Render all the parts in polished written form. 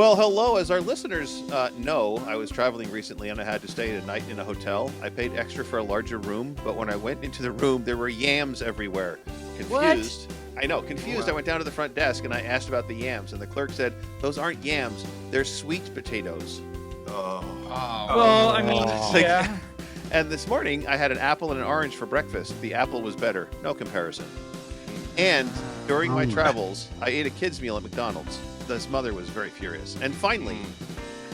Well, hello. As our listeners know, I was traveling recently and I had to stay a night in a hotel. I paid extra for a larger room, but when I went into the room, there were yams everywhere. Confused. What? I know, confused. I went down to the front desk and I asked about the yams, and the clerk said, "Those aren't yams; they're sweet potatoes." Oh. Well, I mean, yeah. And this morning, I had an apple and an orange for breakfast. The apple was better, no comparison. And during my travels, I ate a kid's meal at McDonald's. His mother was very furious. And finally,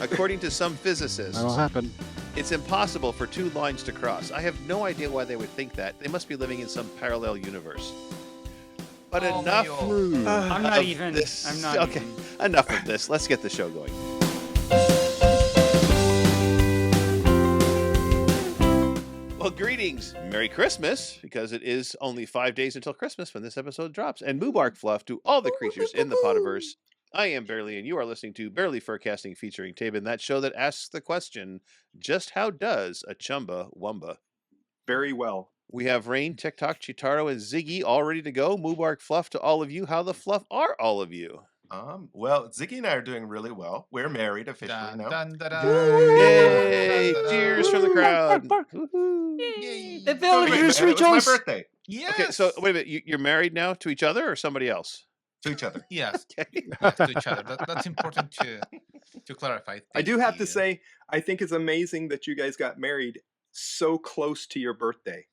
according to some physicists, that'll happen. It's impossible for two lines to cross. I have no idea why they would think that. They must be living in some parallel universe. But enough. I'm not even. This. I'm not. Okay, enough of this. Let's get the show going. Well, greetings. Merry Christmas, because it is only 5 days until Christmas when this episode drops. And Moobarkfluff to all the creatures in the Potiverse. I am Bearly, and you are listening to Barely Furcasting featuring Taebyn, that show that asks the question, just how does a Chumbawamba? Very well. We have Rain, TickTock, Cheetaro, and Ziggy all ready to go. Moobarkfluff to all of you. How the fluff are all of you? Well, Ziggy and I are doing really well. We're married officially now. Yay! Cheers from the crowd. Yay! The villagers rejoice. It was my birthday. Yes. Okay, so wait a minute. You're married now to each other or somebody else? To each other. Yes. Okay. Yes, to each other. That's important to clarify. I do have to say, I think it's amazing that you guys got married so close to your birthday.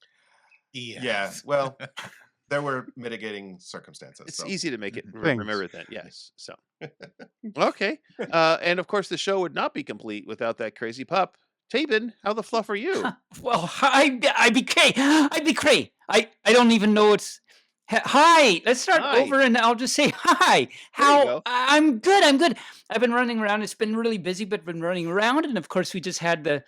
Yes. Yeah. Well, there were mitigating circumstances. It's so. easy to make it remember that. Yes. So, okay. And of course, the show would not be complete without that crazy pup. Taebyn, how the fluff are you? Well, I be cray. I don't even know what's. Hi. Let's start over, and I'll just say hi. How I'm good. I've been running around. It's been really busy, but been running around, and of course, we just had the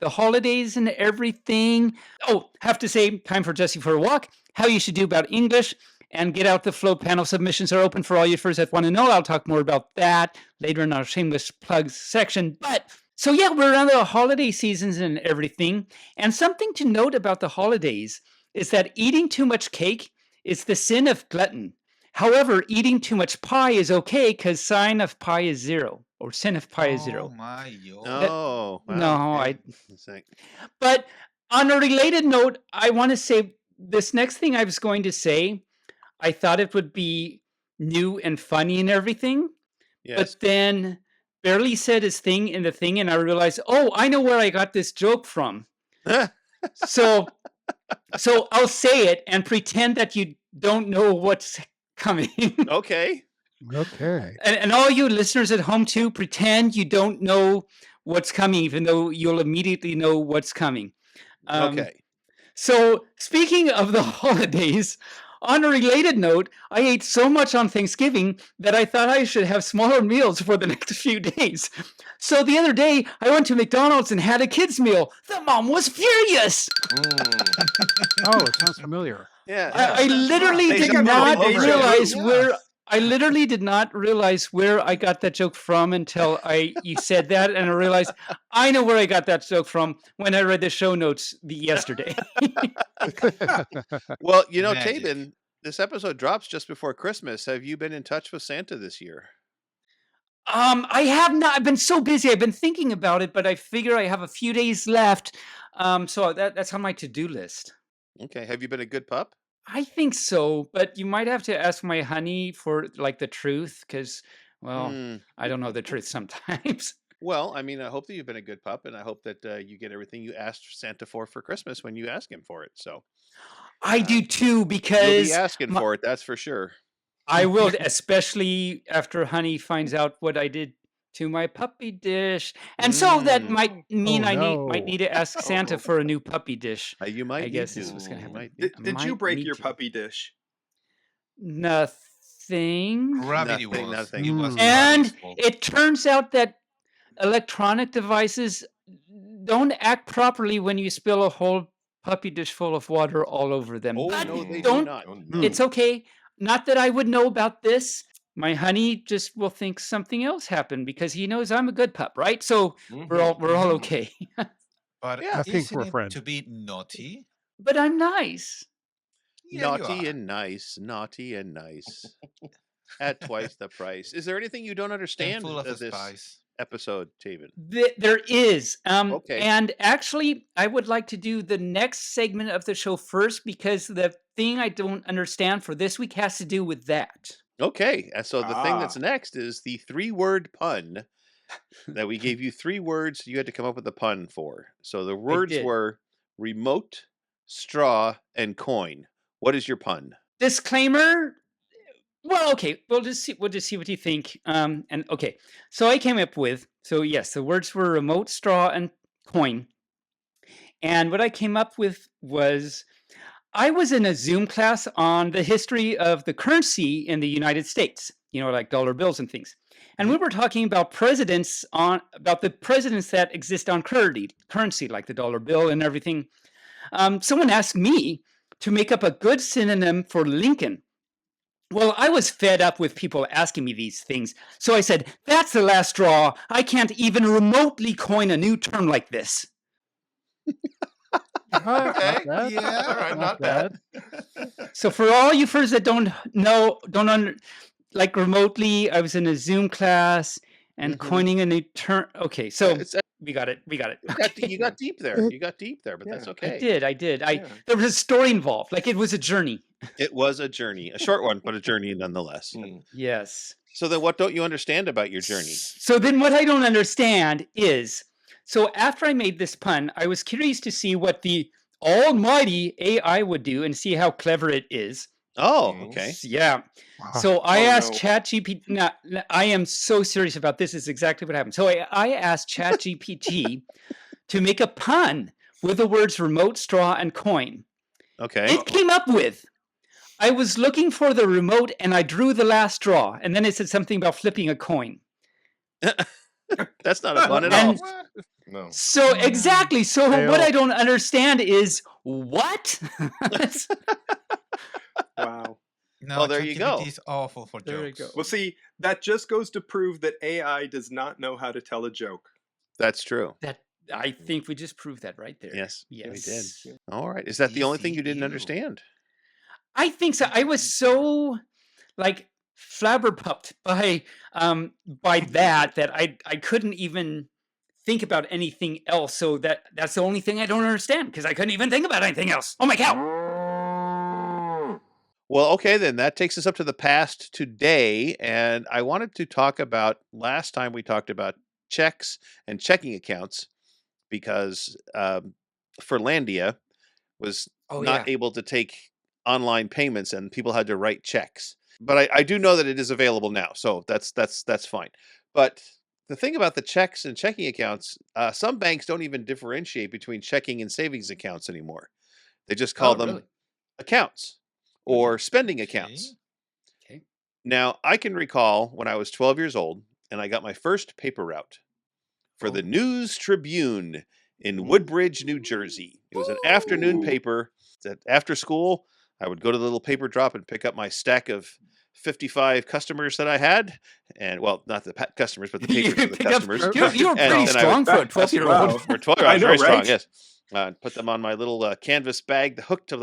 holidays and everything. Oh, have to say, time for Jesse for a walk. How you should do about English, and get out the flow panel. Submissions are open for all you furs that want to know. I'll talk more about that later in our shameless plugs section. But so yeah, we're around the holiday seasons and everything. And something to note about the holidays is that eating too much cake is the sin of glutton. However, eating too much pie is okay because sign of pi is 0, or sin of pi is 0. Oh my God. Oh, wow. No, But on a related note, I want to say this next thing I was going to say, I thought it would be new and funny and everything. Yes. But then Barely said his thing in the thing, and I realized, oh, I know where I got this joke from. So I'll say it and pretend that you don't know what's coming. Okay. Okay. And all you listeners at home too, pretend you don't know what's coming, even though you'll immediately know what's coming. Okay. So speaking of the holidays, on a related note, I ate so much on Thanksgiving that I thought I should have smaller meals for the next few days. So the other day, I went to McDonald's and had a kid's meal. The mom was furious. Oh, it sounds familiar. Yeah. I literally did not realize where. I literally did not realize where I got that joke from until you said that, and I realized I know where I got that joke from when I read the show notes yesterday. Well, you know, Taebyn, this episode drops just before Christmas. Have you been in touch with Santa this year? I have not. I've been so busy. I've been thinking about it, but I figure I have a few days left. So that's on my to-do list. Okay. Have you been a good pup? I think so, but you might have to ask my honey for like the truth, because, well, I don't know the truth sometimes. Well, I mean, I hope that you've been a good pup, and I hope that you get everything you asked Santa for Christmas when you ask him for it. So I do too, because you'll be asking for it. That's for sure. I will, especially after honey finds out what I did to my puppy dish, and so that might mean might need to ask Santa for a new puppy dish. You might. I guess this was going to happen. Did you break your puppy dish? Nothing. Gravity Nothing. was And it turns out that electronic devices don't act properly when you spill a whole puppy dish full of water all over them. Oh, But no, they do don't. not. It's okay. Not that I would know about this. My honey just will think something else happened because he knows I'm a good pup, right? So we're all okay. But Yeah, I think isn't we're it friends. to be naughty? But I'm nice. Yeah, you Naughty are. and nice. Naughty and nice. At twice the price. Is there anything you don't And understand full of of this spice. episode, Taebyn? There is. Okay. And actually, I would like to do the next segment of the show first because the thing I don't understand for this week has to do with that. Okay. So the thing that's Ah. next is the 3-word pun that we gave you 3 words you had to come up with a pun for. So the words did. were remote, straw, and coin. What is your pun? Disclaimer. Well, okay. We'll just see what you think. And okay. So I came up with. So yes, the words were remote, straw, and coin. And what I came up with was, I was in a Zoom class on the history of the currency in the United States. You know, like dollar bills and things. And we were talking about about the presidents that exist on currency, like the dollar bill and everything. Someone asked me to make up a good synonym for Lincoln. Well, I was fed up with people asking me these things. So I said, that's the last straw. I can't even remotely coin a new term like this. Okay. Yeah. All right, not bad. So for all you furs that don't like remotely, I was in a Zoom class and coining a new term. Okay, so we got it. You got deep there. You got deep there, but that's okay. I did. There was a story involved. Like, it was a journey. It was a journey, a short one, but a journey nonetheless. Yes. So then what don't you understand about your journey? So then what I don't understand is, so after I made this pun, I was curious to see what the almighty AI would do and see how clever it is. Oh, okay. Yeah. Wow. So I asked ChatGPT. Now, I am so serious about this. Is exactly what happened. So I asked ChatGPT to make a pun with the words remote, straw, and coin. Okay. It came up with, I was looking for the remote and I drew the last straw. And then it said something about flipping a coin. That's not a pun at all. No. So exactly. So what I don't understand is what? Wow. No, Well, there you go. ChatGPT is awful for There you jokes. go. Well, see, that just goes to prove that AI does not know how to tell a joke. That's true. I think we just proved that right there. Yes, Yes. we did. All right. Is that the only thing you didn't ECU. understand? I think so. I was so like flabberpupped by that I couldn't even think about anything else. So that's the only thing I don't understand, because I couldn't even think about anything else. Oh my cow. Well, okay, then that takes us up to the past today. And I wanted to talk about, last time we talked about checks and checking accounts, because Furlandia was not able to take online payments and people had to write checks. But I do know that it is available now, so that's fine. But the thing about the checks and checking accounts, some banks don't even differentiate between checking and savings accounts anymore. They just call them accounts or spending accounts. Okay. Now, I can recall when I was 12 years old and I got my first paper route for the News Tribune in Woodbridge, New Jersey. It was an afternoon paper that after school, I would go to the little paper drop and pick up my stack of 55 customers that I had. And, well, not the customers, but the papers for the customers. You were pretty strong for a 12-year-old. For 12 I was very strong, yes. Put them on my little canvas bag, hooked to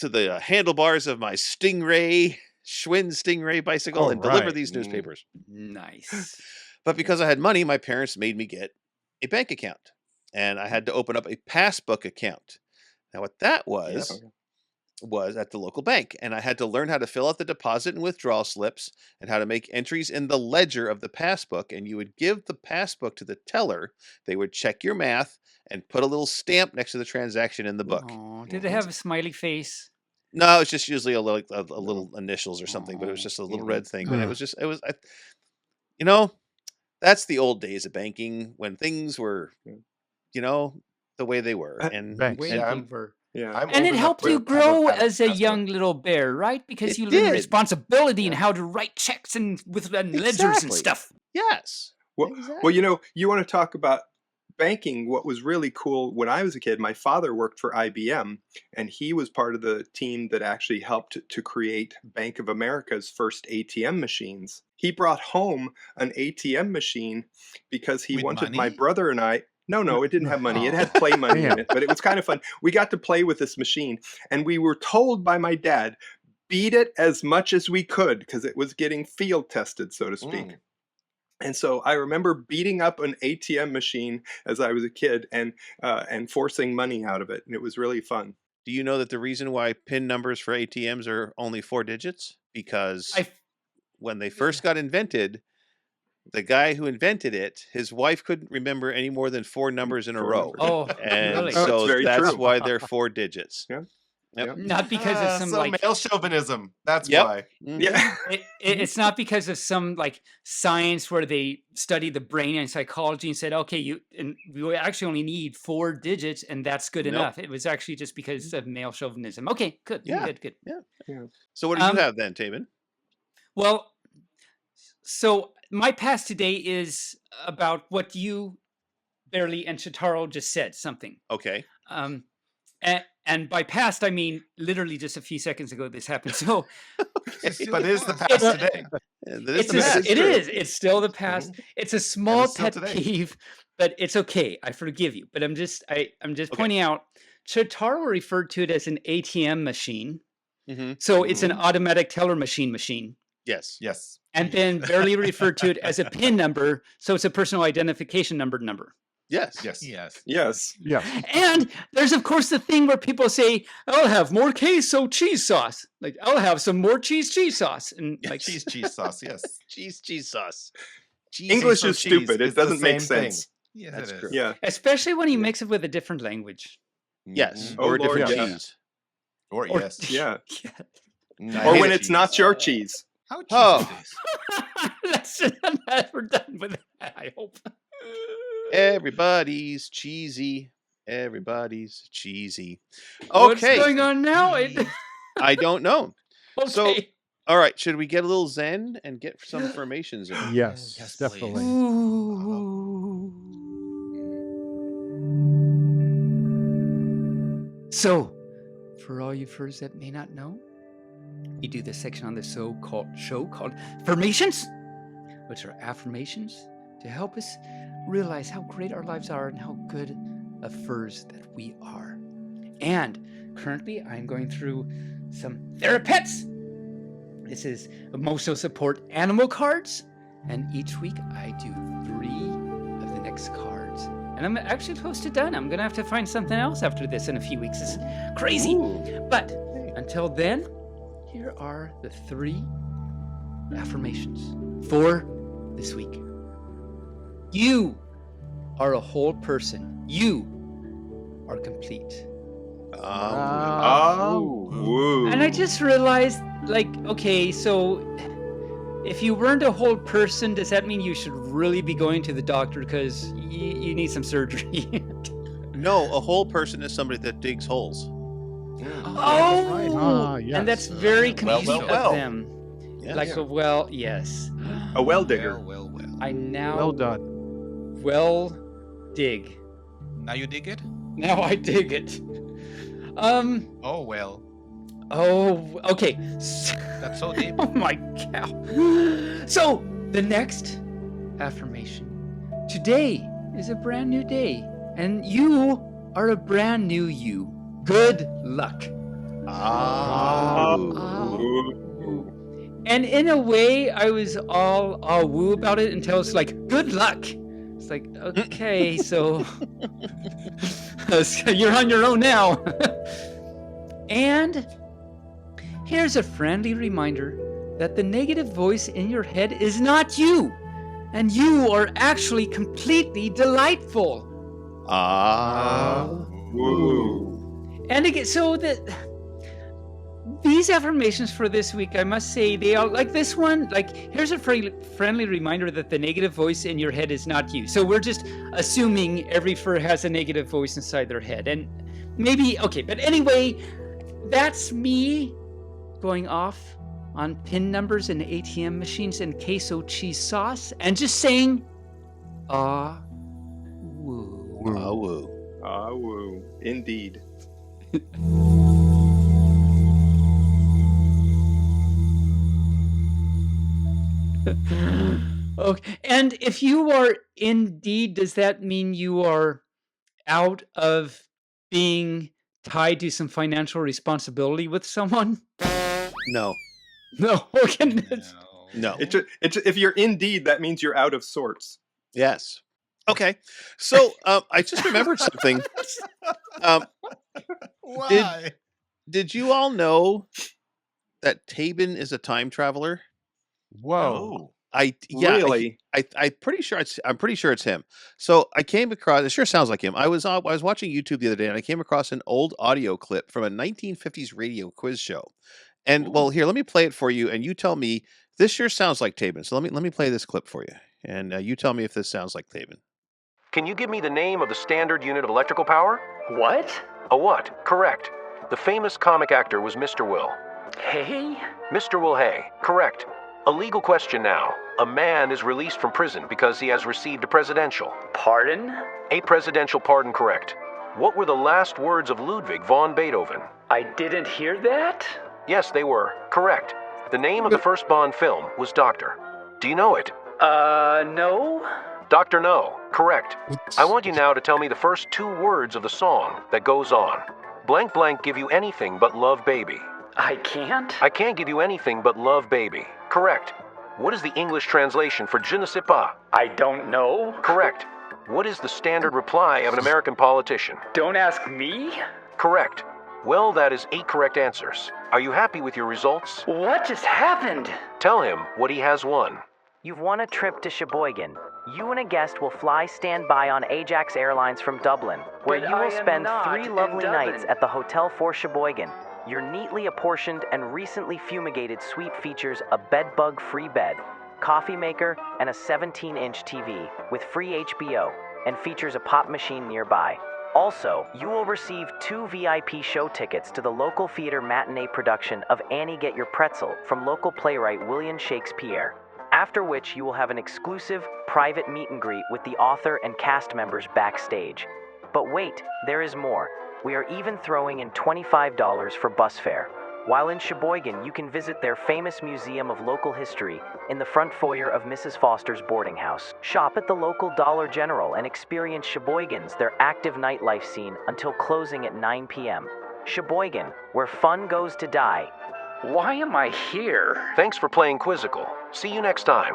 the handlebars of my Schwinn Stingray bicycle, and deliver these newspapers. Nice. But because I had money, my parents made me get a bank account. And I had to open up a passbook account. Now, what that was at the local bank. And I had to learn how to fill out the deposit and withdrawal slips and how to make entries in the ledger of the passbook. And you would give the passbook to the teller. They would check your math and put a little stamp next to the transaction in the book. Oh, did it have a smiley face? No, it's just usually a little initials or something, but it was just a little red thing. But that's the old days of banking when things were, the way they were. And And it helped you grow as a young little bear, right? Because you learned responsibility and how to write checks and ledgers and stuff. Yes. Well, you want to talk about banking. What was really cool when I was a kid, my father worked for IBM, and he was part of the team that actually helped to create Bank of America's first ATM machines. He brought home an ATM machine because he wanted my brother and I. No, it didn't have money. It had play money in it, but it was kind of fun. We got to play with this machine, and we were told by my dad, beat it as much as we could because it was getting field tested, so to speak. And so I remember beating up an ATM machine as I was a kid and forcing money out of it, and it was really fun. Do you know that the reason why PIN numbers for ATMs are only 4 digits? Because when they first got invented, the guy who invented it, his wife couldn't remember any more than 4 numbers in a row. Oh, And really? so that's true. why they're 4 digits. Yeah. Yep. Not because of some so like male chauvinism. That's Yep. why. Yeah. it's not because of some like science where they study the brain and psychology and said, okay, you actually only need 4 digits and that's good Nope. enough. It was actually just because of male chauvinism. Okay, good. Yeah. Good. So what do you have then, Taebyn? Well, so my past today is about what you, Bearly, and Cheetaro just said, something. Okay. And by past, I mean literally just a few seconds ago this happened. So, But it is the past today. it is. It's still the past. It's a small still pet today. peeve, but it's okay. I forgive you. But I'm just pointing out. Cheetaro referred to it as an ATM machine. So it's an automatic teller machine. Yes. Yes. And then Bearly referred to it as a PIN number. So it's a personal identification number. Yes. Yes. Yes. Yeah. And there's, of course, the thing where people say, I'll have more queso cheese sauce. Like, I'll have some more cheese sauce. And like cheese sauce. Yes. Cheese sauce. English is cheese. stupid. It It's the doesn't make same thing. sense. Yes, That's it is. true. Yeah. especially when you mix it with a different language. Yes. Oh, Or a Lord, different yeah. cheese. Or Or- yes. Yeah. I Or hate when it's cheese. not your cheese. How cheap Oh. is this? We're done with that, I hope. Everybody's cheesy. Everybody's cheesy. What's Okay. going on now? I don't know. Okay. So, all right. Should we get a little zen and get some formations in? Yes, Yes, definitely. So, for all you furs that may not know, we do this section on the show called Formations, which are affirmations to help us realize how great our lives are and how good of furs that we are. And currently, I'm going through some Therapests. This is emotional support animal cards, and each week I do 3 of the next cards. And I'm actually close to done. I'm gonna have to find something else after this in a few weeks. It's crazy. But until then, here are the 3 affirmations for this week. You are a whole person. You are complete. Oh. Woo. And I just realized, like, okay, so if you weren't a whole person, does that mean you should really be going to the doctor because you need some surgery? No, a whole person is somebody that digs holes. Oh, Yes. and that's very complete well. of them. Yes. Like a well, yes. A well digger. Well. I now Well done. well dig. Now you dig it? Now I dig it. Oh, well. Oh, okay. That's so deep. Oh my cow. So, the next affirmation. Today is a brand new day, and you are a brand new you. Good luck. Ooh. And in a way, I was all woo about it until it's like, good luck. It's like, okay, so you're on your own now. And here's a friendly reminder that the negative voice in your head is not you, and you are actually completely delightful. Woo. And again, so these affirmations for this week, I must say, they are like this one. Like, here's a friendly reminder that the negative voice in your head is not you. So we're just assuming every fur has a negative voice inside their head, and maybe okay. But anyway, that's me going off on PIN numbers and ATM machines and queso cheese sauce, and just saying, woo. Woo. Woo. Indeed. Okay, and if you are indeed, does that mean you are out of being tied to some financial responsibility with someone? No. No. No. It's if you're indeed, that means you're out of sorts. Yes. Okay. So I just remembered something. Why? Did you all know that Taebyn is a time traveler? Whoa. Really? I'm pretty sure it's him. So I came across. It sure sounds like him. I was watching YouTube the other day, and I came across an old audio clip from a 1950s radio quiz show. And well, here, let me play it for you, and you tell me. This sure sounds like Taebyn. So let me play this clip for you, and you tell me if this sounds like Taebyn. Can you give me the name of the standard unit of electrical power? What? A what? Correct. The famous comic actor was Mr. Will. Hay? Mr. Will Hay. Correct. A legal question now. A man is released from prison because he has received a presidential. Pardon? A presidential pardon, correct. What were the last words of Ludwig von Beethoven? I didn't hear that? Yes, they were. Correct. The name of the first Bond film was Doctor. Do you know it? No? Dr. No. Correct. I want you now to tell me the first 2 words of the song that goes on. Blank blank give you anything but love baby. I can't? I can't give you anything but love baby. Correct. What is the English translation for je ne sais pas? I don't know. Correct. What is the standard reply of an American politician? Don't ask me? Correct. Well, that is 8 correct answers. Are you happy with your results? What just happened? Tell him what he has won. You've won a trip to Sheboygan. You and a guest will fly standby on Ajax Airlines from Dublin, where But you I will am spend not 3 in lovely Dublin. nights at the Hotel for Sheboygan. Your neatly apportioned and recently fumigated suite features a bedbug-free bed, coffee maker, and a 17-inch TV with free HBO, and features a pop machine nearby. Also, you will receive 2 VIP show tickets to the local theater matinee production of Annie Get Your Pretzel from local playwright William Shakespeare. After which you will have an exclusive, private meet and greet with the author and cast members backstage. But wait, there is more. We are even throwing in $25 for bus fare. While in Sheboygan, you can visit their famous Museum of Local History in the front foyer of Mrs. Foster's boarding house. Shop at the local Dollar General and experience Sheboygan's their active nightlife scene until closing at 9 p.m. Sheboygan, where fun goes to die. Why am I here? Thanks for playing Quizzical. See you next time.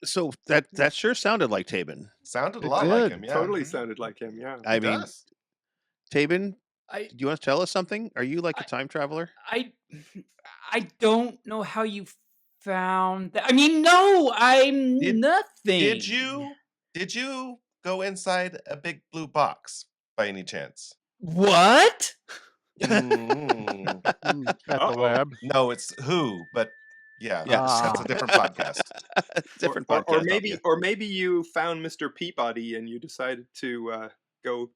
So that sure sounded like Taebyn. Sounded a It lot like did. him, yeah. Totally sounded like him, yeah. I It mean, does. Taebyn, I do you want to tell us something? Are you like a time traveler? I don't know how you found that. I mean, no, I'm Did- nothing. Did you go inside a big blue box by any chance? What? Mm. At the Uh-oh. lab. No, it's Who, but yeah, Yes. that's a different podcast. Different or, podcast. or maybe you found Mr. Peabody and you decided to go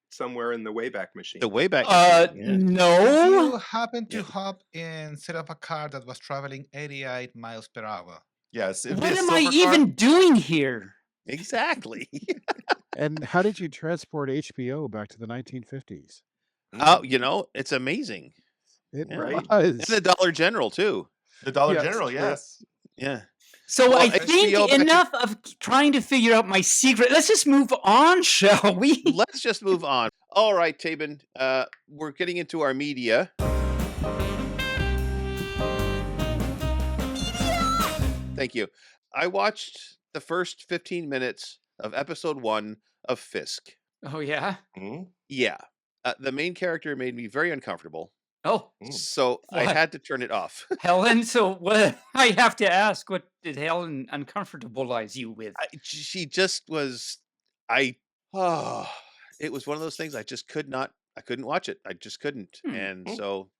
somewhere in the Wayback Machine. The Wayback Machine. Yeah. No. You happened to Yeah. hop inside of a car that was traveling 88 miles per hour. Yes. it'd be What a am I silver car. even doing here? Exactly. And how did you transport HBO back to the 1950s? Oh, it's amazing. It Yeah. Right. was. And the Dollar General too. The Dollar Yes, General, true. yes. Yeah. So Well, I HBO think back to- enough of trying to figure out my secret. Let's just move on, shall we? Let's just move on. All right, Taebyn. We're getting into our media. Thank you. I watched the first 15 minutes of episode 1 of Fisk. Oh yeah. Mhm. Yeah. The main character made me very uncomfortable, Oh, so I What? had to turn it off. Helen. So what? I have to ask, what did Helen uncomfortabilize you with? She just was. It was one of those things I just could not. I couldn't watch it. I just couldn't. And so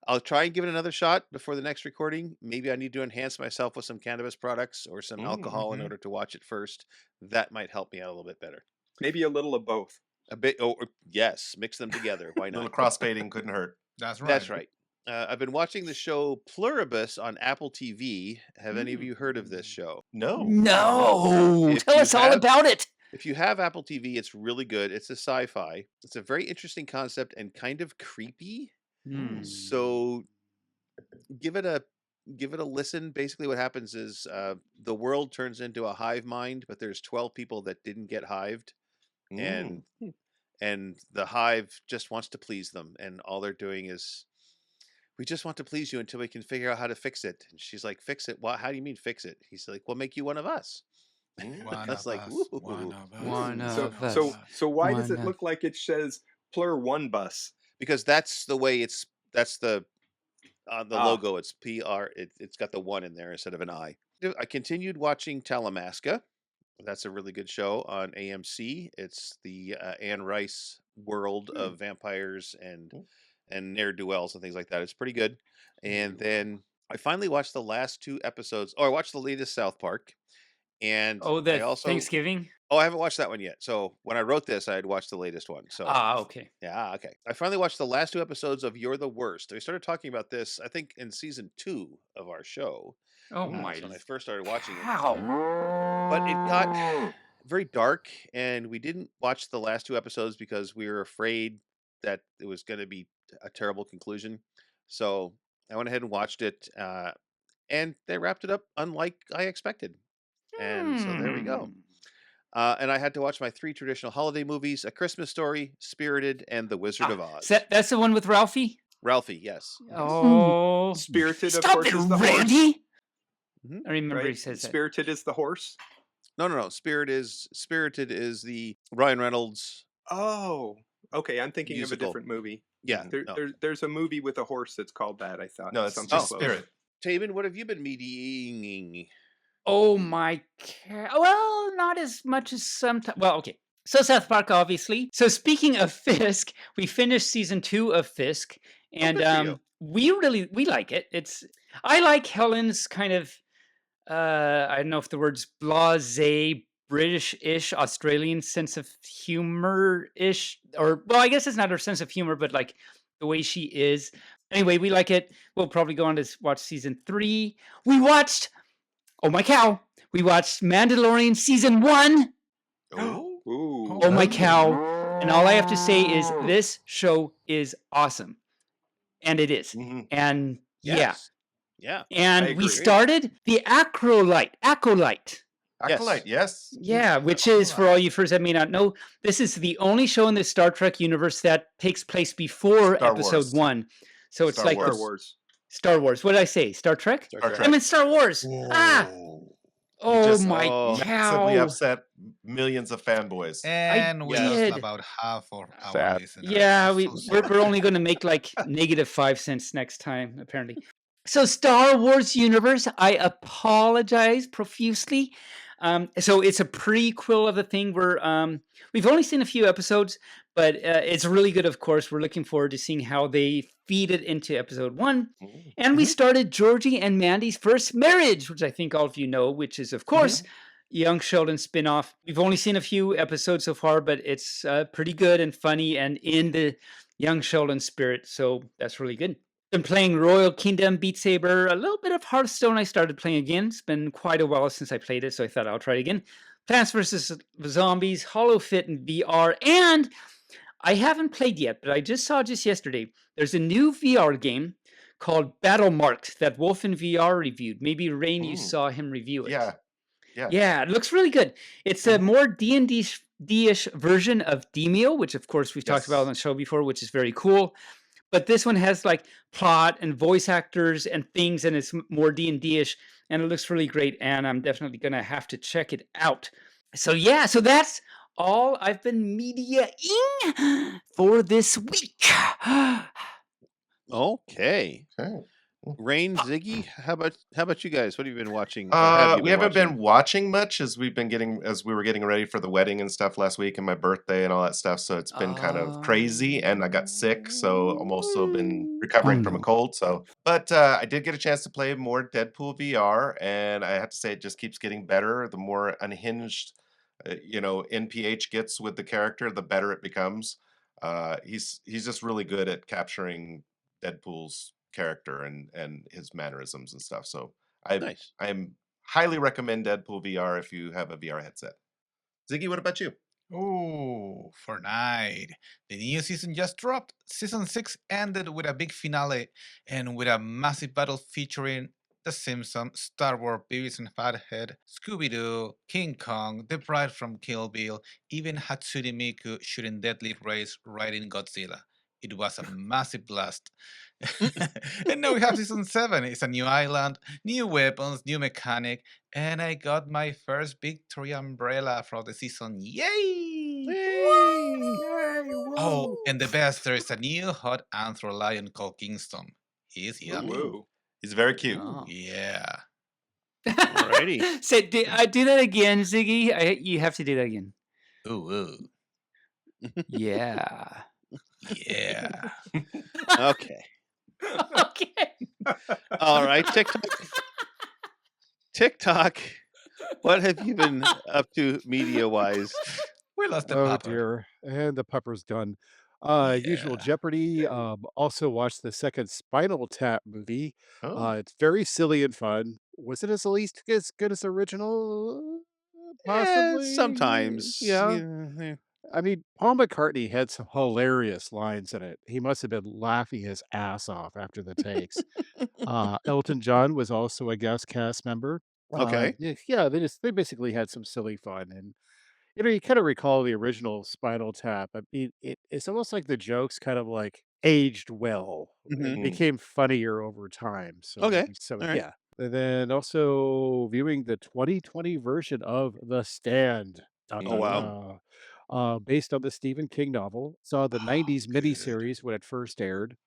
I'll try and give it another shot before the next recording. Maybe I need to enhance myself with some cannabis products or some alcohol in order to watch it first. That might help me out a little bit better. Maybe a little of both. A bit. Oh, yes. Mix them together. Why A little not? crossfading couldn't hurt. That's right. That's right. I've been watching the show Pluribus on Apple TV. Have any of you heard of this show? No. No. If Tell you us all have- about it. If you have Apple TV, it's really good. It's a sci-fi. It's a very interesting concept and kind of creepy. So give it a listen. Basically what happens is the world turns into a hive mind, but there's 12 people that didn't get hived. And and the hive just wants to please them, and all they're doing is, we just want to please you until we can figure out how to fix it. And she's like, fix it? What? How do you mean fix it? He's like, we'll make you one of us. One That's of like, us. ooh. One of us. One So of us. so why does One it look like it says Plur One Bus? Because that's the way that's the logo. It's PR. It's got the one in there instead of an I. I continued watching Talamasca. That's a really good show on AMC. It's the Anne Rice world of vampires and ne'er-do-wells and things like that. It's pretty good. And then I finally watched the last 2 episodes. I watched the latest South Park. And I also Thanksgiving? Oh, I haven't watched that one yet. So when I wrote this, I had watched the latest one. So okay. yeah, okay. I finally watched the last 2 episodes of You're the Worst. We started talking about this, I think, in season 2 of our show. Oh my! That's when I first started watching it. How? But it got very dark, and we didn't watch the last 2 episodes because we were afraid that it was going to be a terrible conclusion. So I went ahead and watched it, and they wrapped it up unlike I expected. And so there we go. And I had to watch my 3 traditional holiday movies: A Christmas Story, Spirited, and The Wizard of Oz. That's the one with Ralphie? Ralphie, yes. Oh. Spirited, Stop of course, it, is the Randy! horse. I remember Right? he says that. Spirited is the horse. No. Spirited is the Ryan Reynolds. Oh, okay. I'm thinking musical. of a different movie. Yeah. There's a movie with a horse that's called that, I thought. No, it's Something just close. Spirit. Taebyn, what have you been meeting? Oh my! Well, not as much as sometimes. Well, okay. So South Park, obviously. So speaking of Fisk, we finished season 2 of Fisk, and we like it. I like Helen's kind of I don't know if the word's blasé, British-ish, Australian sense of humor-ish, or well, I guess it's not her sense of humor, but like the way she is. Anyway, we like it. We'll probably go on to watch season 3. We watched. Oh my cow! We watched Mandalorian season 1. Oh my cow! And all I have to say is this show is awesome, and it is. And yeah. And we started the Acolyte. Acolyte, yes. Yeah, which is, for all you furs that may not know, this is the only show in the Star Trek universe that takes place before episode 1. So it's like Star Wars. What did I say? Star Trek? I meant Star Wars. Oh my cow! Massively upset millions of fanboys. And we lost about half of our listeners. Yeah, we're only going to make like -5 cents next time, apparently. So Star Wars universe, I apologize profusely. So it's a prequel of the thing where we've only seen a few episodes, but it's really good, of course. We're looking forward to seeing how they feed it into episode 1. And we started Georgie and Mandy's first marriage, which I think all of you know, which is, of course, Young Sheldon spinoff. We've only seen a few episodes so far, but it's pretty good and funny and in the Young Sheldon spirit. So that's really good. Been playing Royal Kingdom, Beat Saber, a little bit of Hearthstone I started playing again. It's been quite a while since I played it, so I thought I'll try it again. Plants vs. Zombies, Hollow Fit in VR, and I haven't played yet, but I just saw just yesterday, there's a new VR game called Battle Marked that Wolf in VR reviewed. Maybe, Rain, you saw him review it. Yeah, it looks really good. It's a more D&D-ish version of Demio, which, of course, we've talked about on the show before, which is very cool. But this one has like plot and voice actors and things, and it's more D&D-ish, and it looks really great, and I'm definitely going to have to check it out. So yeah, so that's all I've been mediaing for this week. Okay. Rain, Ziggy, how about you guys? What have you been watching? We haven't been watching much as we were getting ready for the wedding and stuff last week and my birthday and all that stuff. So it's been kind of crazy, and I got sick, so I'm also been recovering from a cold. So, but I did get a chance to play more Deadpool VR, and I have to say it just keeps getting better. The more unhinged, NPH gets with the character, the better it becomes. He's just really good at capturing Deadpool's character and his mannerisms and stuff. So I highly recommend Deadpool VR if you have a VR headset. Ziggy, what about you? Oh, Fortnite. The new season just dropped. Season 6 ended with a big finale and with a massive battle featuring The Simpsons, Star Wars, Beavis and Fathead, Scooby-Doo, King Kong, The Bride from Kill Bill, even Hatsune Miku shooting deadly rays riding Godzilla. It was a massive blast. And now we have season 7. It's a new island, new weapons, new mechanic, and I got my first victory umbrella for the season. Yay! Yay! Oh, and the best, there is a new hot anthro lion called Kingston. He's yummy. Whoa. He's very cute. Oh. Yeah. Alrighty. So do that again, Ziggy. You have to do that again. Ooh. Yeah. Yeah. Okay. Okay. All right. TickTock. What have you been up to media-wise? We lost the Oh pupper. dear, and the pupper's done. Usual Yeah. Jeopardy. Also watched the second Spinal Tap movie. Oh. It's very silly and fun. Was it as least as good as original? Possibly. Sometimes. Yeah. Yeah. I mean, Paul McCartney had some hilarious lines in it. He must have been laughing his ass off after the takes. Elton John was also a guest cast member. Okay. Yeah, they basically had some silly fun, and you kind of recall the original Spinal Tap. I mean, it's almost like the jokes kind of like aged well. It Mhm. became funnier over time. Okay. So All right. yeah. And then also viewing the 2020 version of The Stand. Dun, Oh, dun, wow. dun. Based on the Stephen King novel. Saw the 90s good. miniseries when it first aired.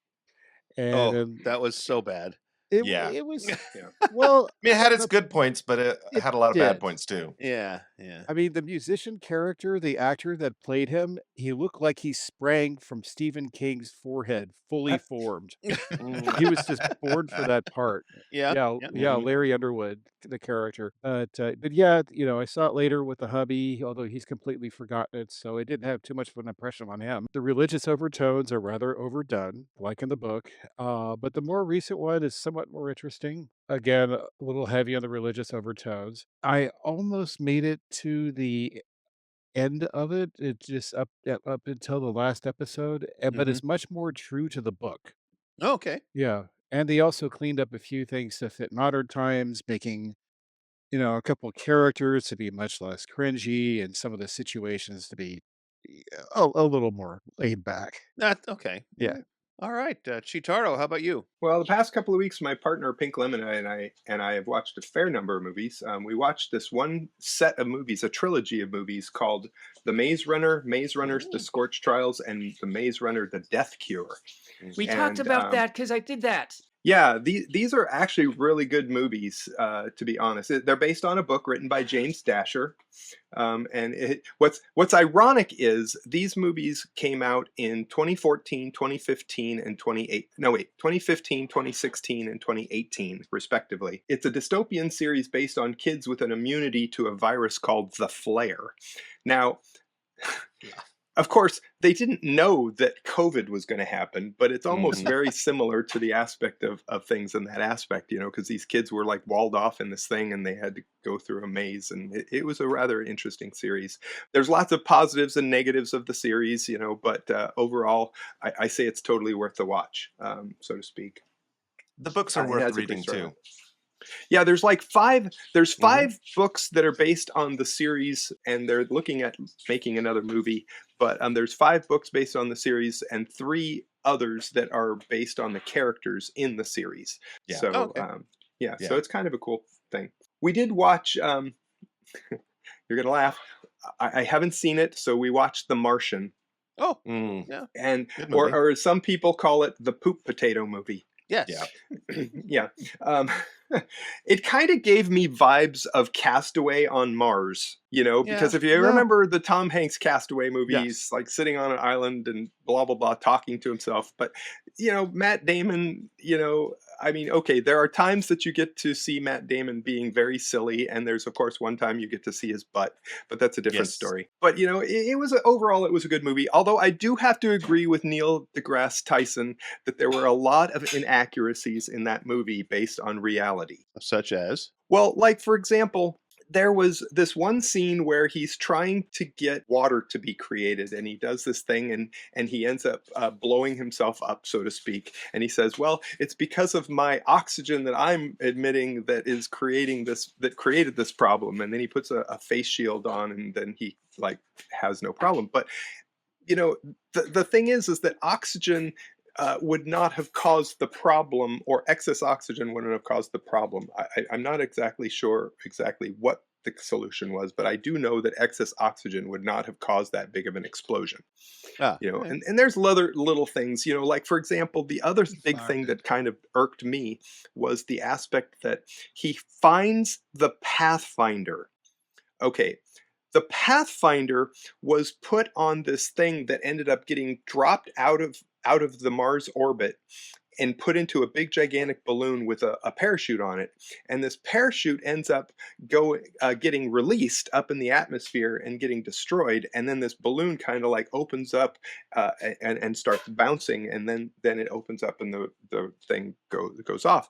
And Oh, that was so bad. Yeah. it was, Yeah. well, I mean, it had its good points, but it it had a lot of bad did. points too. Yeah. I mean, the musician character, the actor that played him, he looked like he sprang from Stephen King's forehead, fully formed. He was just born for that part. Yeah. Yeah, Yeah. yeah, Mhm. Larry Underwood, the character. But yeah, I saw it later with the hubby, although he's completely forgotten it, so it didn't have too much of an impression on him. The religious overtones are rather overdone, like in the book. But the more recent one is somewhat more interesting. Again, a little heavy on the religious overtones. I almost made it to the end of it. It just up until the last episode, but Mhm. it's much more true to the book. Okay. Yeah, and they also cleaned up a few things to fit modern times, making, a couple characters to be much less cringy and some of the situations to be a little more laid back. That okay. Yeah. All right. Cheetaro, how about you? Well, the past couple of weeks, my partner Pink Lemon and I have watched a fair number of movies. We watched this one set of movies, a trilogy of movies called The Maze Runner, Maze Runners, The Scorch Trials, and The Maze Runner, The Death Cure. We talked about that because I did that. Yeah, these are actually really good movies, to be honest. They're based on a book written by James Dasher. And what's ironic is these movies came out in 2014, 2015, and 2015, 2016, and 2018, respectively. It's a dystopian series based on kids with an immunity to a virus called the Flare. Now, of course, they didn't know that COVID was going to happen, but it's almost very similar to the aspect of things in that aspect, because these kids were like walled off in this thing and they had to go through a maze. And it was a rather interesting series. There's lots of positives and negatives of the series, but overall, I say it's totally worth the watch, so to speak. The books are It worth has a good reading story. too. Yeah, there's like five books that are based on the series, and they're looking at making another movie. But there's 5 books based on the series and 3 others that are based on the characters in the series. Yeah. So, Okay. so it's kind of a cool thing. We did watch, you're going to laugh. I haven't seen it, so we watched The Martian. Oh, yeah. And, Good movie. or as some people call it, the poop potato movie. yes. Yeah. Yeah. It kind of gave me vibes of Castaway on Mars, because if you remember the Tom Hanks Castaway movies, like sitting on an island and blah, blah, blah, talking to himself. But, Matt Damon, okay, there are times that you get to see Matt Damon being very silly. And there's, of course, one time you get to see his butt, but that's a different story. But, it was overall, it was a good movie. Although I do have to agree with Neil deGrasse Tyson that there were a lot of inaccuracies in that movie based on reality. Such as? Well, like, for example, there was this one scene where he's trying to get water to be created, and he does this thing, and he ends up blowing himself up, so to speak. And he says, well, it's because of my oxygen that I'm emitting that created this problem. And then he puts a face shield on, and then he like has no problem. But the thing is that oxygen would not have caused the problem, or excess oxygen wouldn't have caused the problem. I'm not exactly sure what the solution was, but I do know that excess oxygen would not have caused that big of an explosion. And there's other little things, like, for example, the other big thing that kind of irked me was the aspect that he finds the Pathfinder. Okay. The Pathfinder was put on this thing that ended up getting dropped out of the Mars orbit and put into a big gigantic balloon with a parachute on it. And this parachute ends up getting released up in the atmosphere and getting destroyed. And then this balloon kind of like opens up and starts bouncing. And then it opens up and the thing goes off.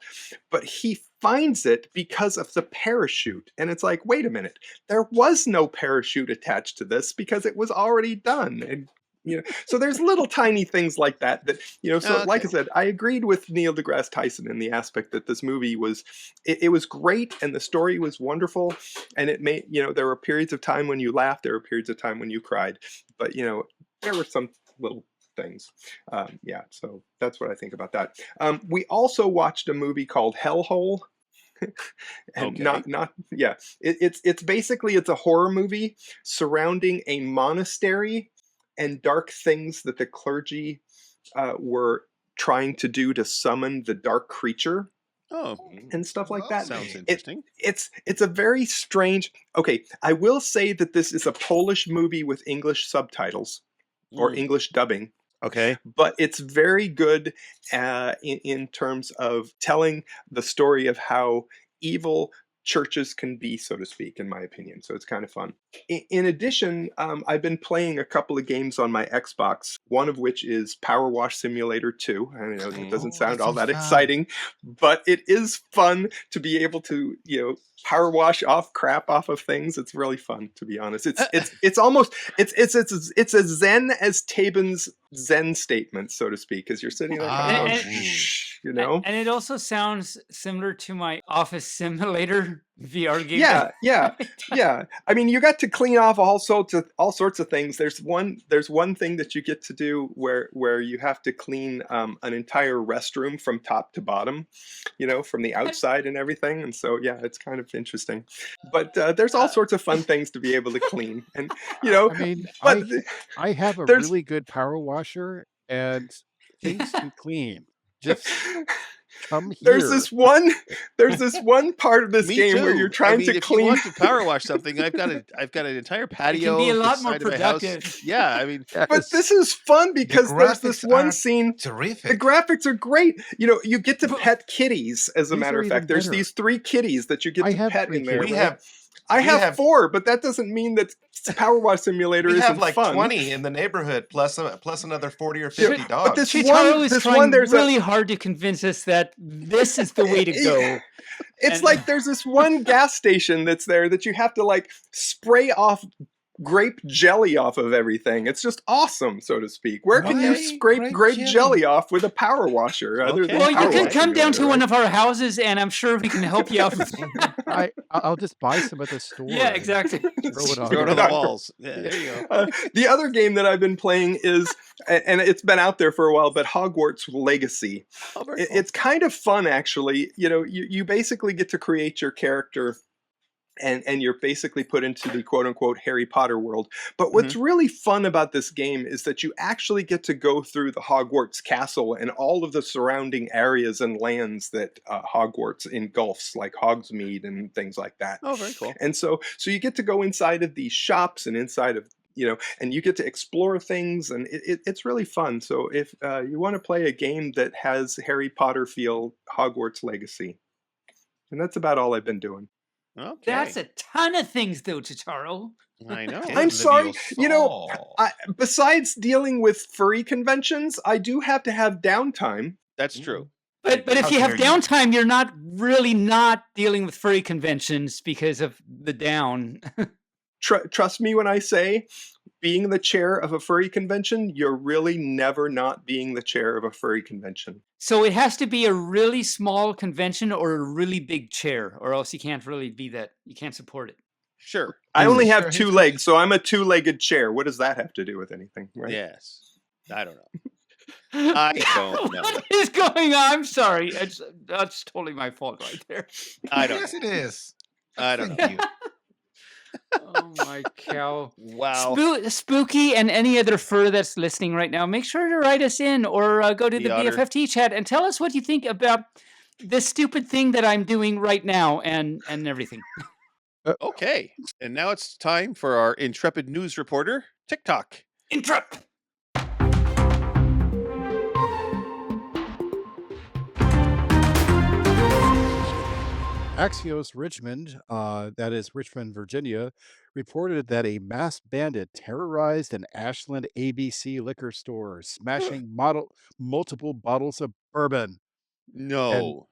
But he finds it because of the parachute. And it's like, wait a minute, there was no parachute attached to this because it was already done. And so there's little tiny things like that so like I said, I agreed with Neil deGrasse Tyson in the aspect that this movie was great, and the story was wonderful, and it made, there were periods of time when you laughed, there were periods of time when you cried, but there were some little things. So that's what I think about that. We also watched a movie called Hellhole. And it's basically a horror movie surrounding a monastery and dark things that the clergy were trying to do to summon the dark creature. And stuff like that. Sounds interesting. It's a very strange. Okay, I will say that this is a Polish movie with English subtitles or English dubbing. Okay, but it's very good in terms of telling the story of how evil churches can be, so to speak, in my opinion. So it's kind of fun. In addition, I've been playing a couple of games on my Xbox, one of which is Power Wash Simulator 2. I know it doesn't sound all that exciting, but it is fun to be able to, power wash off crap off of things. It's really fun, to be honest. It's almost it's as zen as Taebyn's Zen statement, so to speak, as you're sitting there going, And it also sounds similar to my Office Simulator VR game. Yeah. I mean, you got to clean off all sorts of things. There's one thing that you get to do where you have to clean an entire restroom from top to bottom, from the outside and everything. And so it's kind of interesting. But there's all sorts of fun things to be able to clean. And I have a really good power washer and things to clean. Just come here. There's this one part of this game where you're trying to clean. If you want to power wash something, I've got an entire patio. It can be a lot more productive. Yeah, I mean, but this is fun because there's this one scene. Terrific. The graphics are great. You get to pet kitties. As a matter of fact, there's these 3 kitties that you get to pet in there. I have 4, but that doesn't mean that Power Wash Simulator isn't fun. We have like 20 in the neighborhood, plus another 40 or 50 dogs. But this Cheetaro is trying really hard to convince us that this is the way to go. It's like there's this one gas station that's there that you have to like spray off grape jelly off of everything. It's just awesome, so to speak. Where can you scrape grape jelly off with a power washer? Well, you can come down to one of our houses, and I'm sure we can help you out. I'll just buy some at the store. Yeah, exactly. Throw it on the walls. Yeah, there you go. The other game that I've been playing is, and it's been out there for a while, but Hogwarts Legacy. It's kind of fun, actually. You basically get to create your character. And you're basically put into the quote-unquote Harry Potter world. But what's really fun about this game is that you actually get to go through the Hogwarts castle and all of the surrounding areas and lands that Hogwarts engulfs, like Hogsmeade and things like that. Oh, very cool. And so you get to go inside of these shops and inside of, and you get to explore things, and it's really fun. So if you want to play a game that has Harry Potter feel, Hogwarts Legacy. And that's about all I've been doing. Okay. That's a ton of things, though, Cheetaro. I know. I'm sorry. Besides dealing with furry conventions, I do have to have downtime. That's true. But if How you have dare you. downtime, you're not really not dealing with furry conventions because of the down. Trust me when I say, being the chair of a furry convention, you're really never not being the chair of a furry convention. So it has to be a really small convention or a really big chair, or else you can't really be that. You can't support it. Sure. I only have Sure, 2 he's legs, so I'm a 2-legged chair. What does that have to do with anything, right? Yes. I don't know. I don't know. What is going on? I'm sorry. That's totally my fault right there. I don't Yes, know. it is. I don't Thank you. Oh my cow. Wow. Spooky and any other fur that's listening right now, make sure to write us in or go to the Otter. BFFT chat and tell us what you think about this stupid thing that I'm doing right now and everything. Okay. And now it's time for our intrepid news reporter, TickTock. Intrep. Axios Richmond, that is Richmond, Virginia, reported that a masked bandit terrorized an Ashland ABC liquor store, smashing multiple bottles of bourbon. And No.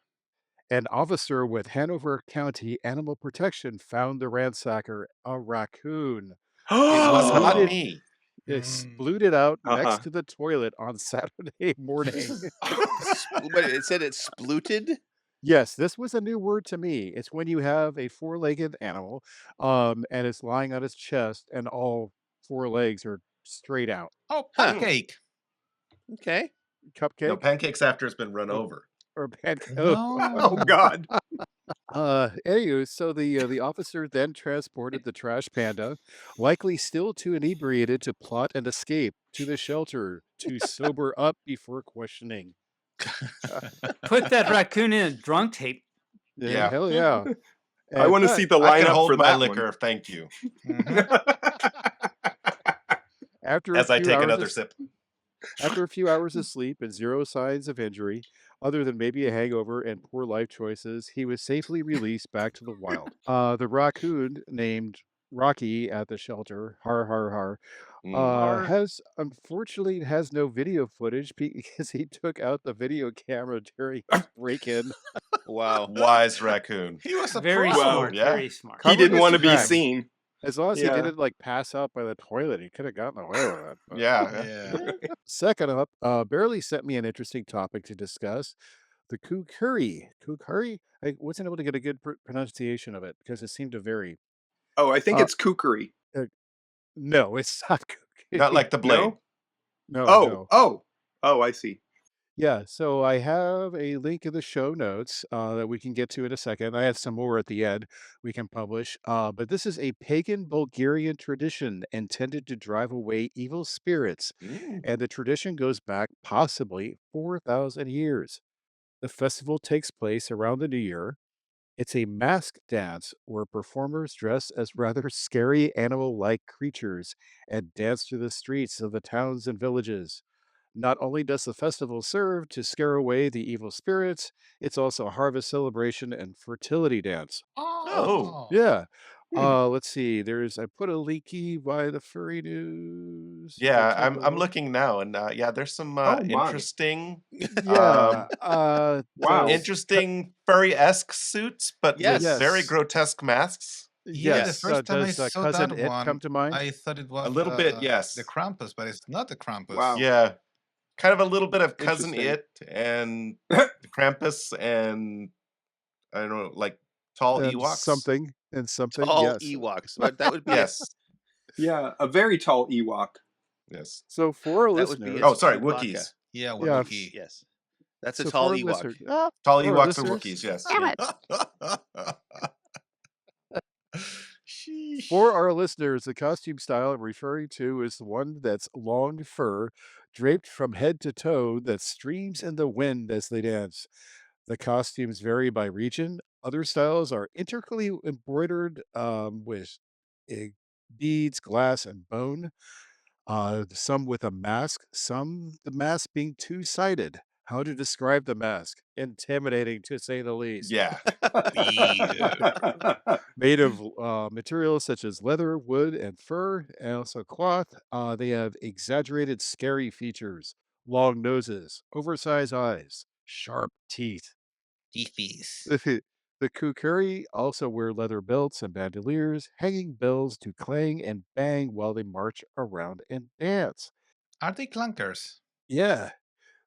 an officer with Hanover County Animal Protection found the ransacker, a raccoon. It was not Splooted, me. it splooted out Uh-huh. next to the toilet on Saturday morning. But it said it splooted? Yes, this was a new word to me. It's when you have a four-legged animal, and it's lying on its chest, and all four legs are straight out. Oh, Huh. pancake. Okay. Cupcake No, pancakes after it's been run over. or pancake? Oh, No. God. Anywho, so the officer then transported the trash panda, likely still too inebriated to plot an escape, to the shelter to sober up before questioning. Put that raccoon in a drunk tape. Yeah. Hell yeah. I want to see the I can lineup hold for my that liquor, thank you. After a As I few take hours another of sip. After a few hours of sleep and zero signs of injury, other than maybe a hangover and poor life choices, he was safely released back to the wild. The raccoon, named Rocky at the shelter, har har har, unfortunately has no video footage because he took out the video camera during his break-in. Wow. Wise raccoon. He was a Very pro. smart. Yeah. Very smart. He Covered didn't his want to be tracks. seen. As long as he Yeah. didn't like pass out by the toilet, he could have gotten away with it. But- Yeah. Yeah. Second up, Barely sent me an interesting topic to discuss. The kukuri. Kukuri? I wasn't able to get a good pronunciation of it because it seemed to vary. Oh, I think Uh, it's kookery. No, it's not kukuri. Not like the blade. No? No. Oh, I see. Yeah, so I have a link in the show notes that we can get to in a second. I have some more at the end we can publish. But this is a pagan Bulgarian tradition intended to drive away evil spirits. And the tradition goes back possibly 4,000 years. The festival takes place around the new year. It's a mask dance where performers dress as rather scary animal like creatures and dance through the streets of the towns and villages. Not only does the festival serve to scare away the evil spirits, it's also a harvest celebration and fertility dance. Oh. Yeah. Let's see. I put a leaky by the furry news. Yeah, Take a I'm look. looking now, and yeah, there's some Oh, my. interesting, Yeah. Wow. interesting furry-esque suits, but Yes. with very Yes. grotesque masks. Yeah, the Yes. first time I Does saw Cousin that It one, come to mind? I thought it was A little bit, yes. the Krampus, but it's not the Krampus. Wow. Yeah, kind of a little bit of Cousin Interesting. It and the Krampus and I don't know, like tall And Ewoks. something. All Yes. Ewoks. But that would be Yes, Yeah, a very tall Ewok. yes. So for our that would be listeners, Oh, sorry, Chewbacca. Wookiees. Yeah, Yeah, Wookiee. Yes. That's a so tall for our Ewok. listeners, Tall for our Ewoks are listeners, Wookiees, yes. Sheesh. For our listeners, the costume style I'm referring to is the one that's long fur, draped from head to toe, that streams in the wind as they dance. The costumes vary by region. Other styles are intricately embroidered with eh, beads, glass, and bone. Some with a mask, some the mask being two-sided. How to describe the mask? Intimidating, to say the least. Yeah. Made of materials such as leather, wood, and fur, and also cloth. They have exaggerated, scary features, long noses, oversized eyes, Sharp teeth. Teethies. The kukuri also wear leather belts and bandoliers, hanging bells to clang and bang while they march around and dance. Are they clunkers? Yeah,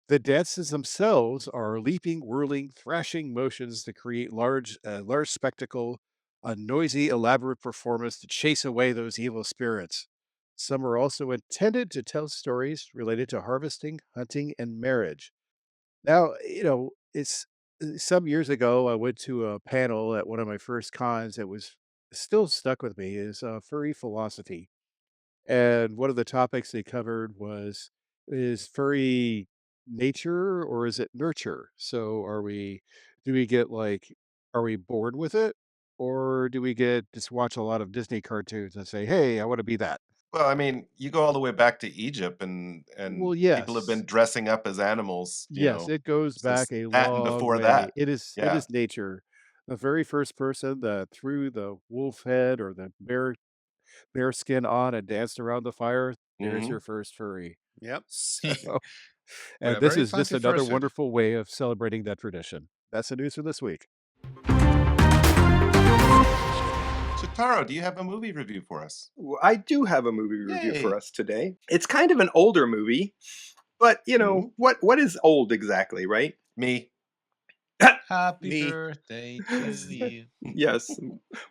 the dances themselves are leaping, whirling, thrashing motions to create large spectacle, a noisy, elaborate performance to chase away those evil spirits. Some are also intended to tell stories related to harvesting, hunting, and marriage. Now, it's some years ago, I went to a panel at one of my first cons that was still stuck with me is furry philosophy. And one of the topics they covered was is furry nature or is it nurture? So do we get like, are we bored with it? Or do we get just watch a lot of Disney cartoons and say, hey, I want to be that? Well, I mean, you go all the way back to Egypt, and Well, people have been yes. dressing up as animals, Yes, it goes since back a that and long before way. that. It Yeah. is nature. The very first person that threw the wolf head or the bear skin on and danced around the fire, there's Mhm. your first furry. Yep. So, With and a this very is just fancy another fursuit. wonderful way of celebrating that tradition. That's the news for this week. Cheetaro, do you have a movie review for us? Well, I do have a movie review for Yay. us today. It's kind of an older movie, but Mhm. what is old exactly, right? Me. Happy Me. birthday to you. Yes.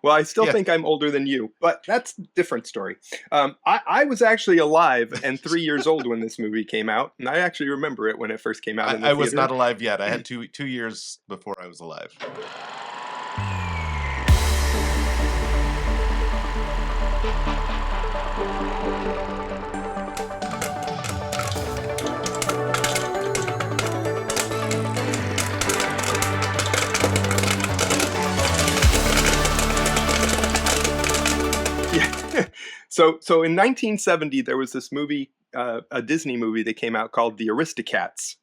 Well, I still Yes. think I'm older than you, but that's a different story. I was actually alive and 3 years old when this movie came out, and I actually remember it when it first came out in the I was theater. not alive yet. I had 2 years before I was alive. Yeah. So in 1970, there was this movie, a Disney movie that came out called The Aristocats.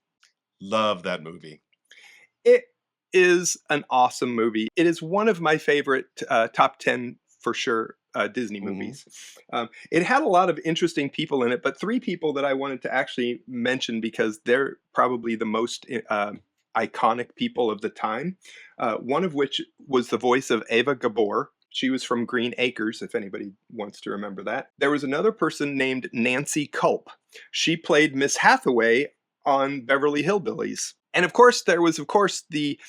Love that movie. It is an awesome movie. It is one of my favorite top 10 for sure Disney Mhm. movies. It had a lot of interesting people in it, but three people that I wanted to actually mention because they're probably the most iconic people of the time. One of which was the voice of Eva Gabor. She was from Green Acres, if anybody wants to remember that. There was another person named Nancy Culp. She played Miss Hathaway on Beverly Hillbillies. And of course, there was, of course, the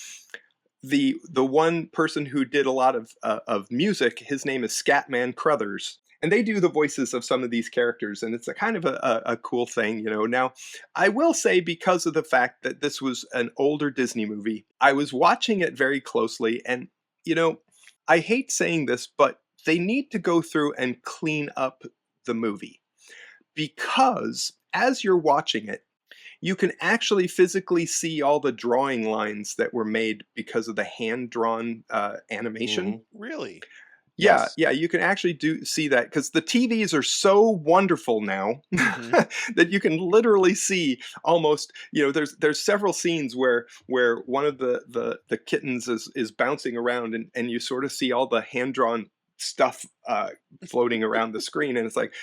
one person who did a lot of music. His name is Scatman Crothers, and they do the voices of some of these characters, and it's a kind of a cool thing, Now, I will say, because of the fact that this was an older Disney movie, I was watching it very closely, and I hate saying this, but they need to go through and clean up the movie because as you're watching it, you can actually physically see all the drawing lines that were made because of the hand-drawn animation. Mhm. Really? Yeah, Yes. yeah, you can actually see that because the TVs are so wonderful now that you can literally see almost. There's several scenes where one of the kittens is bouncing around and you sort of see all the hand-drawn stuff floating around the screen, and it's like,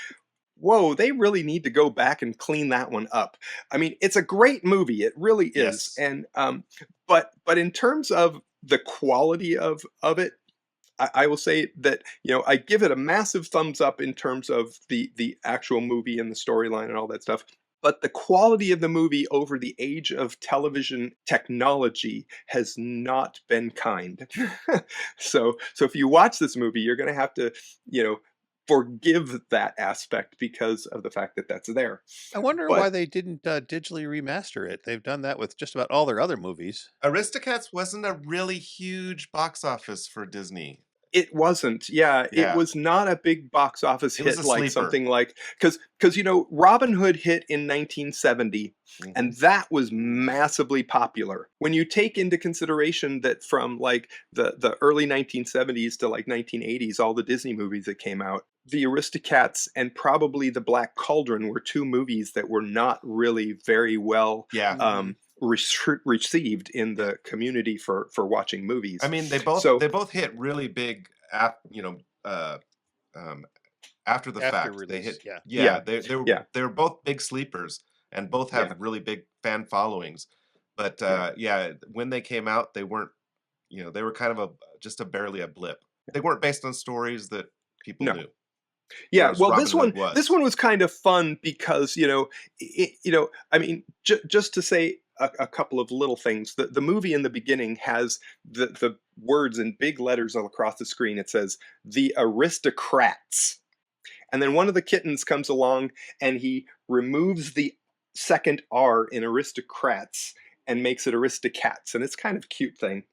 whoa, they really need to go back and clean that one up. I mean, it's a great movie, it really is, Yes. and but in terms of the quality of it, I will say that I give it a massive thumbs up in terms of the actual movie and the storyline and all that stuff. But the quality of the movie over the age of television technology has not been kind. So if you watch this movie, you're going to have to forgive that aspect because of the fact that that's there. I wonder why But they didn't digitally remaster it. They've done that with just about all their other movies. Aristocats wasn't a really huge box office for Disney. it wasn't. Yeah, it Yeah. was not a big box office It was hit a like sleeper. something like because Robin Hood hit in 1970, and Mhm. that was massively popular. When you take into consideration that from like the early 1970s to like 1980s, all the Disney movies that came out, The Aristocats and probably The Black Cauldron were two movies that were not really very well Yeah. received in the community for watching movies. I mean, they So both hit really big uh, um, after the After fact. They release, hit yeah. yeah, they were yeah, they were both big sleepers and both have yeah. really big fan followings. But when they came out, they weren't, they were kind of just barely a blip. They weren't based on stories that people knew. Yeah, Whereas well, Robin this one Hood was. this one was kind of fun because I mean, just to say a couple of little things. The movie in the beginning has the words in big letters all across the screen. It says the Aristocats, and then one of the kittens comes along and he removes the second R in Aristocrats and makes it Aristocats, and it's kind of a cute thing,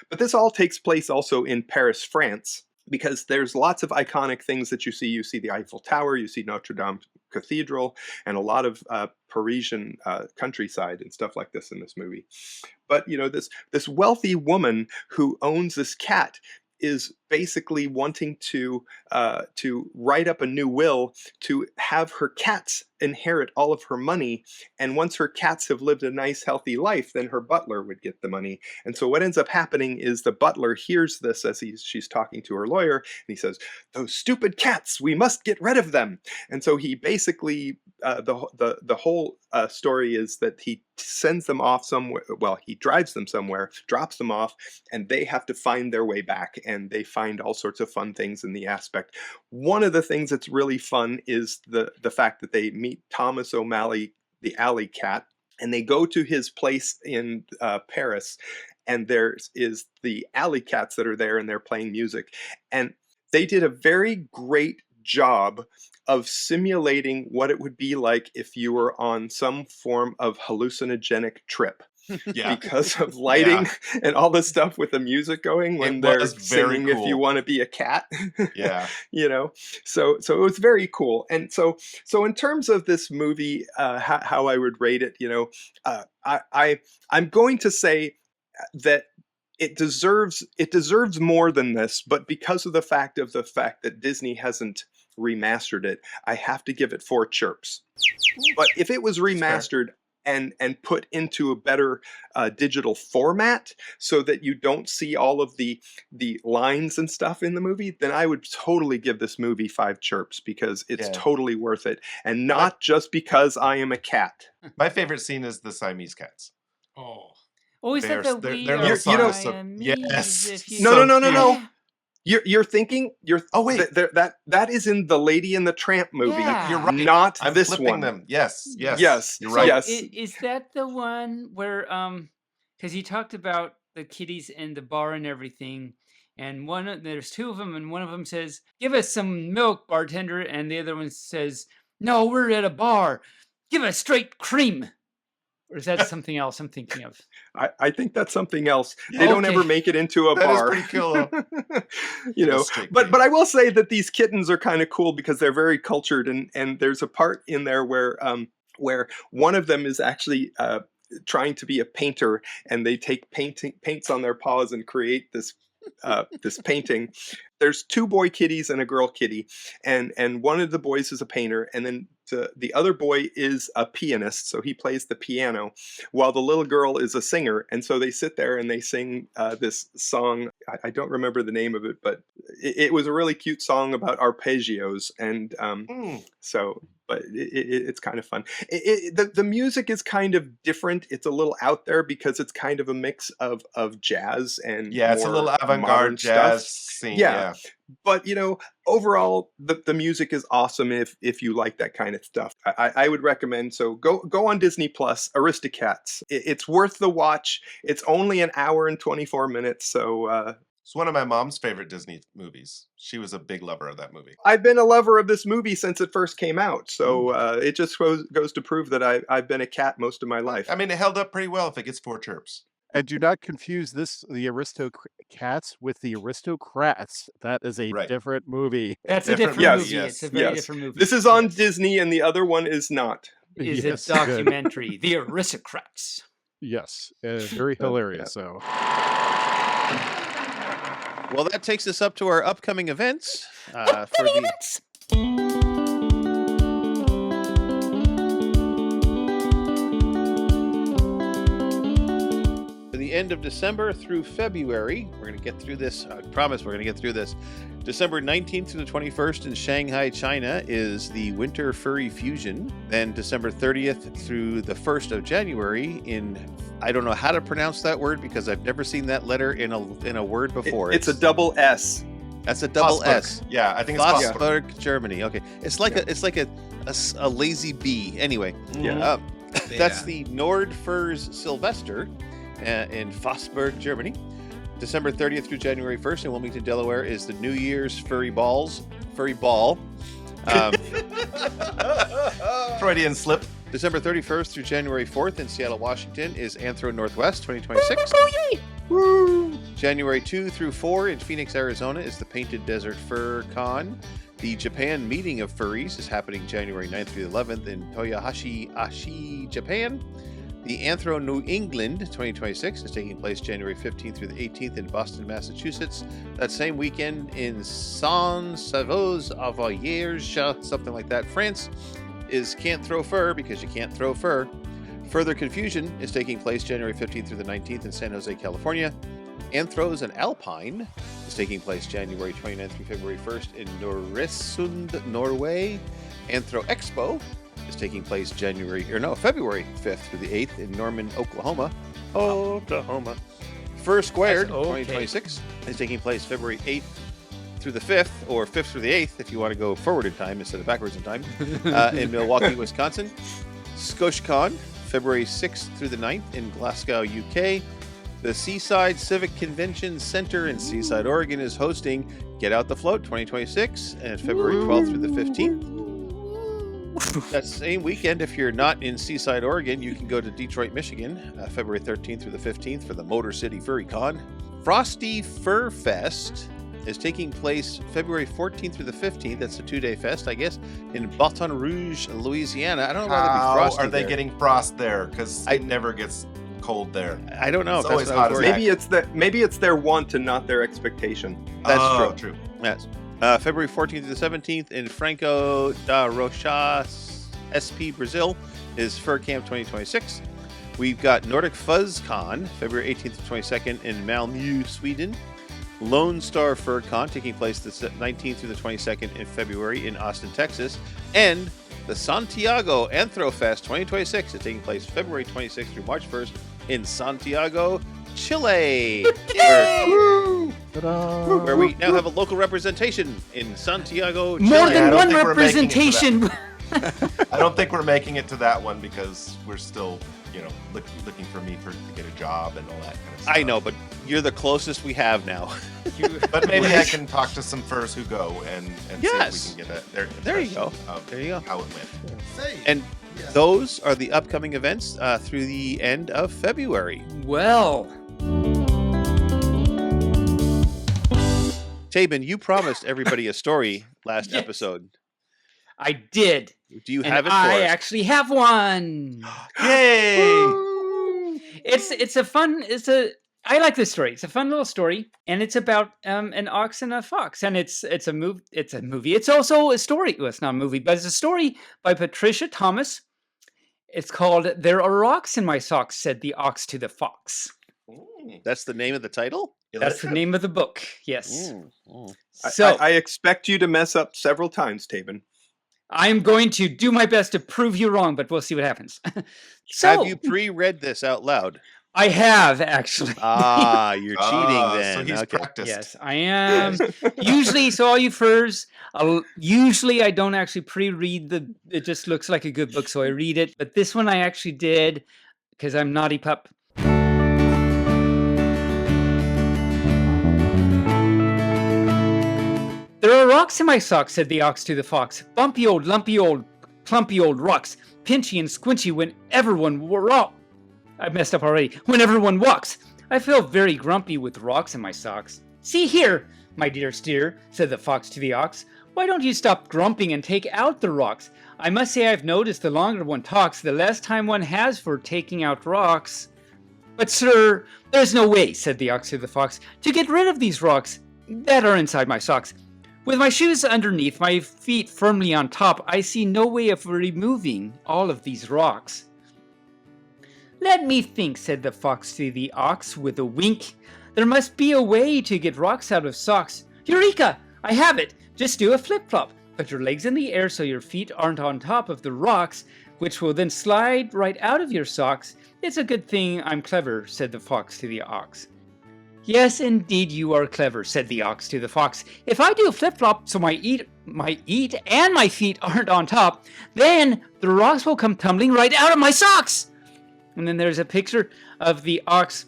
But this all takes place also in Paris, France, because there's lots of iconic things that you see. You see the Eiffel Tower, you see Notre Dame Cathedral, and a lot of Parisian countryside and stuff like this in this movie. But this wealthy woman who owns this cat is basically wanting to write up a new will to have her cats inherit all of her money, and once her cats have lived a nice healthy life, then her butler would get the money. And so what ends up happening is the butler hears this as she's talking to her lawyer, and he says, "Those stupid cats, we must get rid of them." And so he basically the whole story is that he sends them off somewhere. Well, he drives them somewhere, drops them off, and they have to find their way back, and they find all sorts of fun things in the aspect. One of the things that's really fun is the fact that they meet Thomas O'Malley, the alley cat, and they go to his place in Paris, and there is the alley cats that are there, and they're playing music. And they did a very great job of simulating what it would be like if you were on some form of hallucinogenic trip. Yeah. Because of lighting and all the stuff with the music going when they're singing cool. If You Want to Be a Cat. Yeah. So it was very cool. And so in terms of this movie, how I would rate it, I'm going to say that it deserves more than this, but because of the fact that Disney hasn't remastered it, I have to give it 4 chirps. But if it was remastered and put into a better digital format so that you don't see all of the lines and stuff in the movie, then I would totally give this movie 5 chirps because it's totally worth it. And not just because I am a cat. My favorite scene is the Siamese cats. Oh, is that the they're little Siamese? Yes. No. You're thinking oh wait, that is in the Lady and the Tramp movie. Yeah. You're right. Not I'm this flipping one. them. Yes. You're right. So is that the one where because he talked about the kitties and the bar and everything, and there's 2 of them, and one of them says, "Give us some milk, bartender," and the other one says, "No, we're at a bar. Give us straight cream." Or is that something else I'm thinking of? I think that's something else. They don't ever make it into a bar. That is pretty cool. But I will say that these kittens are kind of cool because they're very cultured, and there's a part in there where one of them is actually trying to be a painter, and they take paints on their paws and create this painting. There's 2 boy kitties and a girl kitty, and one of the boys is a painter, and then the other boy is a pianist, so he plays the piano, while the little girl is a singer. And so they sit there and they sing this song. I don't remember the name of it, but it was a really cute song about arpeggios, and but it's kind of fun. The music is kind of different. It's a little out there because it's kind of a mix of jazz and it's a little avant-garde jazz scene. Yeah. But overall, the music is awesome if you like that kind of stuff. I would recommend. So go on Disney Plus, Aristocats. It's worth the watch. It's only an hour and 24 minutes. So it's one of my mom's favorite Disney movies. She was a big lover of that movie. I've been a lover of this movie since it first came out. So it just goes to prove that I've been a cat most of my life. I mean, it held up pretty well if it gets 4 chirps. And do not confuse the Aristocats with the Aristocrats. That is a different movie. That's a different movie. Yes. It's a very different movie. This is on Disney, and the other one is not. Is a documentary, The Aristocrats. Yes, very hilarious. So, well, that takes us up to our upcoming events. The end of December through February. We're going to get through this. I promise we're going to get through this. December 19th through the 21st in Shanghai, China is the Winter Furry Fusion. Then December 30th through the 1st of January in, I don't know how to pronounce that word because I've never seen that letter in a word before. It's a double S. That's a double Fosburg. S. Yeah, I think it's Fosburg. Fosburg, Germany. Okay. It's like a lazy bee. Anyway. Yeah. That's the Nordfurs Sylvester in Fosburg, Germany. December 30th through January 1st in Wilmington, Delaware is the New Year's Furry Ball. Freudian slip. December 31st through January 4th in Seattle, Washington is Anthro Northwest 2026. Woo! January 2 through 4 in Phoenix, Arizona is the Painted Desert Fur Con. The Japan Meeting of Furries is happening January 9th through the 11th in Toyohashi, Aichi, Japan. The Anthro New England 2026 is taking place January 15th through the 18th in Boston, Massachusetts. That same weekend in Saint-Sauveur-Avallieres, something like that, France, is Can't Throw Fur because you can't throw fur. Further Confusion is taking place January 15th through the 19th in San Jose, California. Anthros and Alpine is taking place January 29th through February 1st in Noresund, Norway. Anthro Expo is taking place February 5th through the 8th in Norman, Oklahoma. Fur Squared 2026 is taking place February 8th through the 5th, or 5th through the 8th if you want to go forward in time instead of backwards in time, in Milwaukee, Wisconsin. ScotiaCon, February 6th through the 9th in Glasgow, UK. The Seaside Civic Convention Center in Seaside, Oregon is hosting Get Out the Float 2026 and February 12th through the 15th. That same weekend, if you're not in Seaside, Oregon, you can go to Detroit, Michigan, February 13th through the 15th for the Motor City Furry Con. Frosty Fur Fest is taking place February 14th through the 15th. That's a 2-day fest, I guess, in Baton Rouge, Louisiana. I don't know whether it'll be frosty are they there. Getting frost there? Because it never gets cold there. I don't know. It's always hot as Maybe it's their want and not their expectation. That's true. Yes. February 14th to the 17th in Franco da Rocha, SP, Brazil, is Fur Camp 2026. We've got Nordic Fuzz Con, February 18th to 22nd in Malmö, Sweden. Lone Star Fur Con taking place the 19th through the 22nd in February in Austin, Texas. And the Santiago Anthrofest 2026 is taking place February 26th through March 1st in Santiago, Chile. Where we now have a local representation in Santiago, Chile. More than one representation. I don't think we're making it to that one because we're still, looking for me to get a job and all that kind of stuff. I know, but you're the closest we have now. But maybe I can talk to some furs who go and see if we can get There you go. There you go. How it went. And those are the upcoming events through the end of February. Well, Taebyn, you promised everybody a story last episode. I did. Do you have it for I us? actually have one. Yay! I like this story. It's a fun little story, and it's about an ox and a fox, and it's a movie. It's also a story. Well, it's not a movie, but it's a story by Patricia Thomas. It's called "There Are Rocks in My Socks," said the ox to the fox. That's the name of the title? That's the name of the book. Yes. So I expect you to mess up several times, Taebyn. I'm going to do my best to prove you wrong, but we'll see what happens. Have you pre-read this out loud? I have, actually. You're cheating then. So he's practiced. Yes, I am. Usually, so all you furs, usually I don't actually pre-read it just looks like a good book, so I read it. But this one I actually did, because I'm naughty pup. There are rocks in my socks, said the ox to the fox. Bumpy old, lumpy old, clumpy old rocks. Pinchy and squinchy when everyone I messed up already. When everyone walks. I feel very grumpy with rocks in my socks. See here, my dear steer, said the fox to the ox. Why don't you stop grumping and take out the rocks? I must say I've noticed the longer one talks, the less time one has for taking out rocks. But sir, there's no way, said the ox to the fox, to get rid of these rocks that are inside my socks. With my shoes underneath, my feet firmly on top, I see no way of removing all of these rocks. Let me think, said the fox to the ox with a wink. There must be a way to get rocks out of socks. Eureka! I have it. Just do a flip-flop. Put your legs in the air so your feet aren't on top of the rocks, which will then slide right out of your socks. It's a good thing I'm clever, said the fox to the ox. Yes, indeed you are clever, said the ox to the fox. If I do a flip-flop so my eat and my feet aren't on top, then the rocks will come tumbling right out of my socks. And then there's a picture of the ox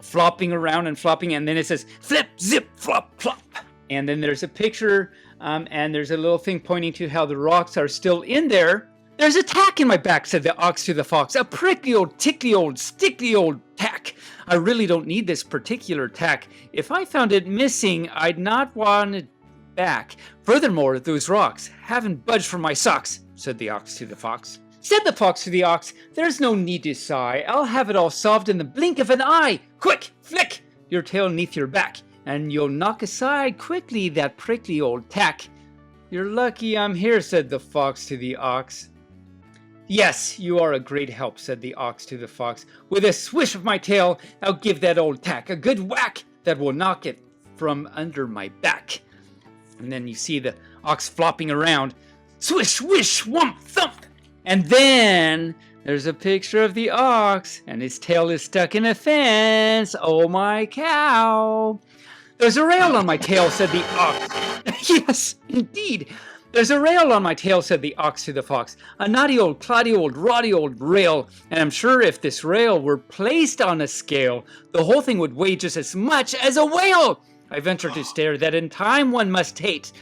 flopping around and flopping, and then it says, flip, zip, flop, flop. And then there's a picture, and there's a little thing pointing to how the rocks are still in there. There's a tack in my back, said the ox to the fox. A prickly old, tickly old, stickly old tack. I really don't need this particular tack. If I found it missing, I'd not want it back. Furthermore, those rocks haven't budged from my socks, said the ox to the fox. Said the fox to the ox, there's no need to sigh. I'll have it all solved in the blink of an eye. Quick, flick your tail neath your back, and you'll knock aside quickly that prickly old tack. You're lucky I'm here, said the fox to the ox. Yes, you are a great help, said the ox to the fox. With a swish of my tail, I'll give that old tack a good whack that will knock it from under my back. And then you see the ox flopping around. Swish, swish, whump, thump. And then there's a picture of the ox, and his tail is stuck in a fence. Oh my cow. There's a rail on my tail, said the ox. Yes, indeed. There's a rail on my tail, said the ox to the fox. A naughty old, cloddy old, roddy old rail. And I'm sure if this rail were placed on a scale, the whole thing would weigh just as much as a whale. I venture to stare that in time one must hate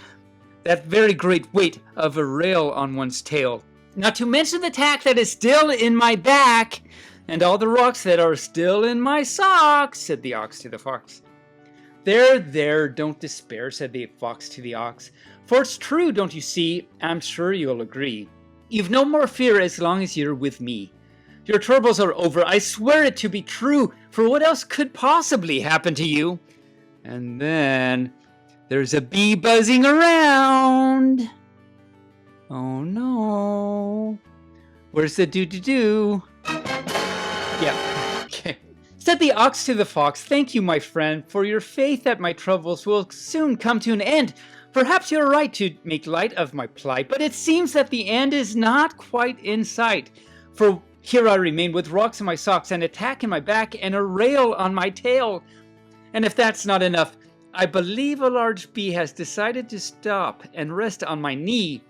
that very great weight of a rail on one's tail. Not to mention the tack that is still in my back, and all the rocks that are still in my socks, said the ox to the fox. There, don't despair, said the fox to the ox. For it's true, don't you see? I'm sure you'll agree. You've no more fear as long as you're with me. Your troubles are over, I swear it to be true, for what else could possibly happen to you? And then there's a bee buzzing around. Oh no. Where's the do-do-do? Yeah, okay. Said the ox to the fox, thank you, my friend, for your faith that my troubles will soon come to an end. Perhaps you're right to make light of my plight, but it seems that the end is not quite in sight. For here I remain with rocks in my socks, and a tack in my back, and a rail on my tail. And if that's not enough, I believe a large bee has decided to stop and rest on my knee.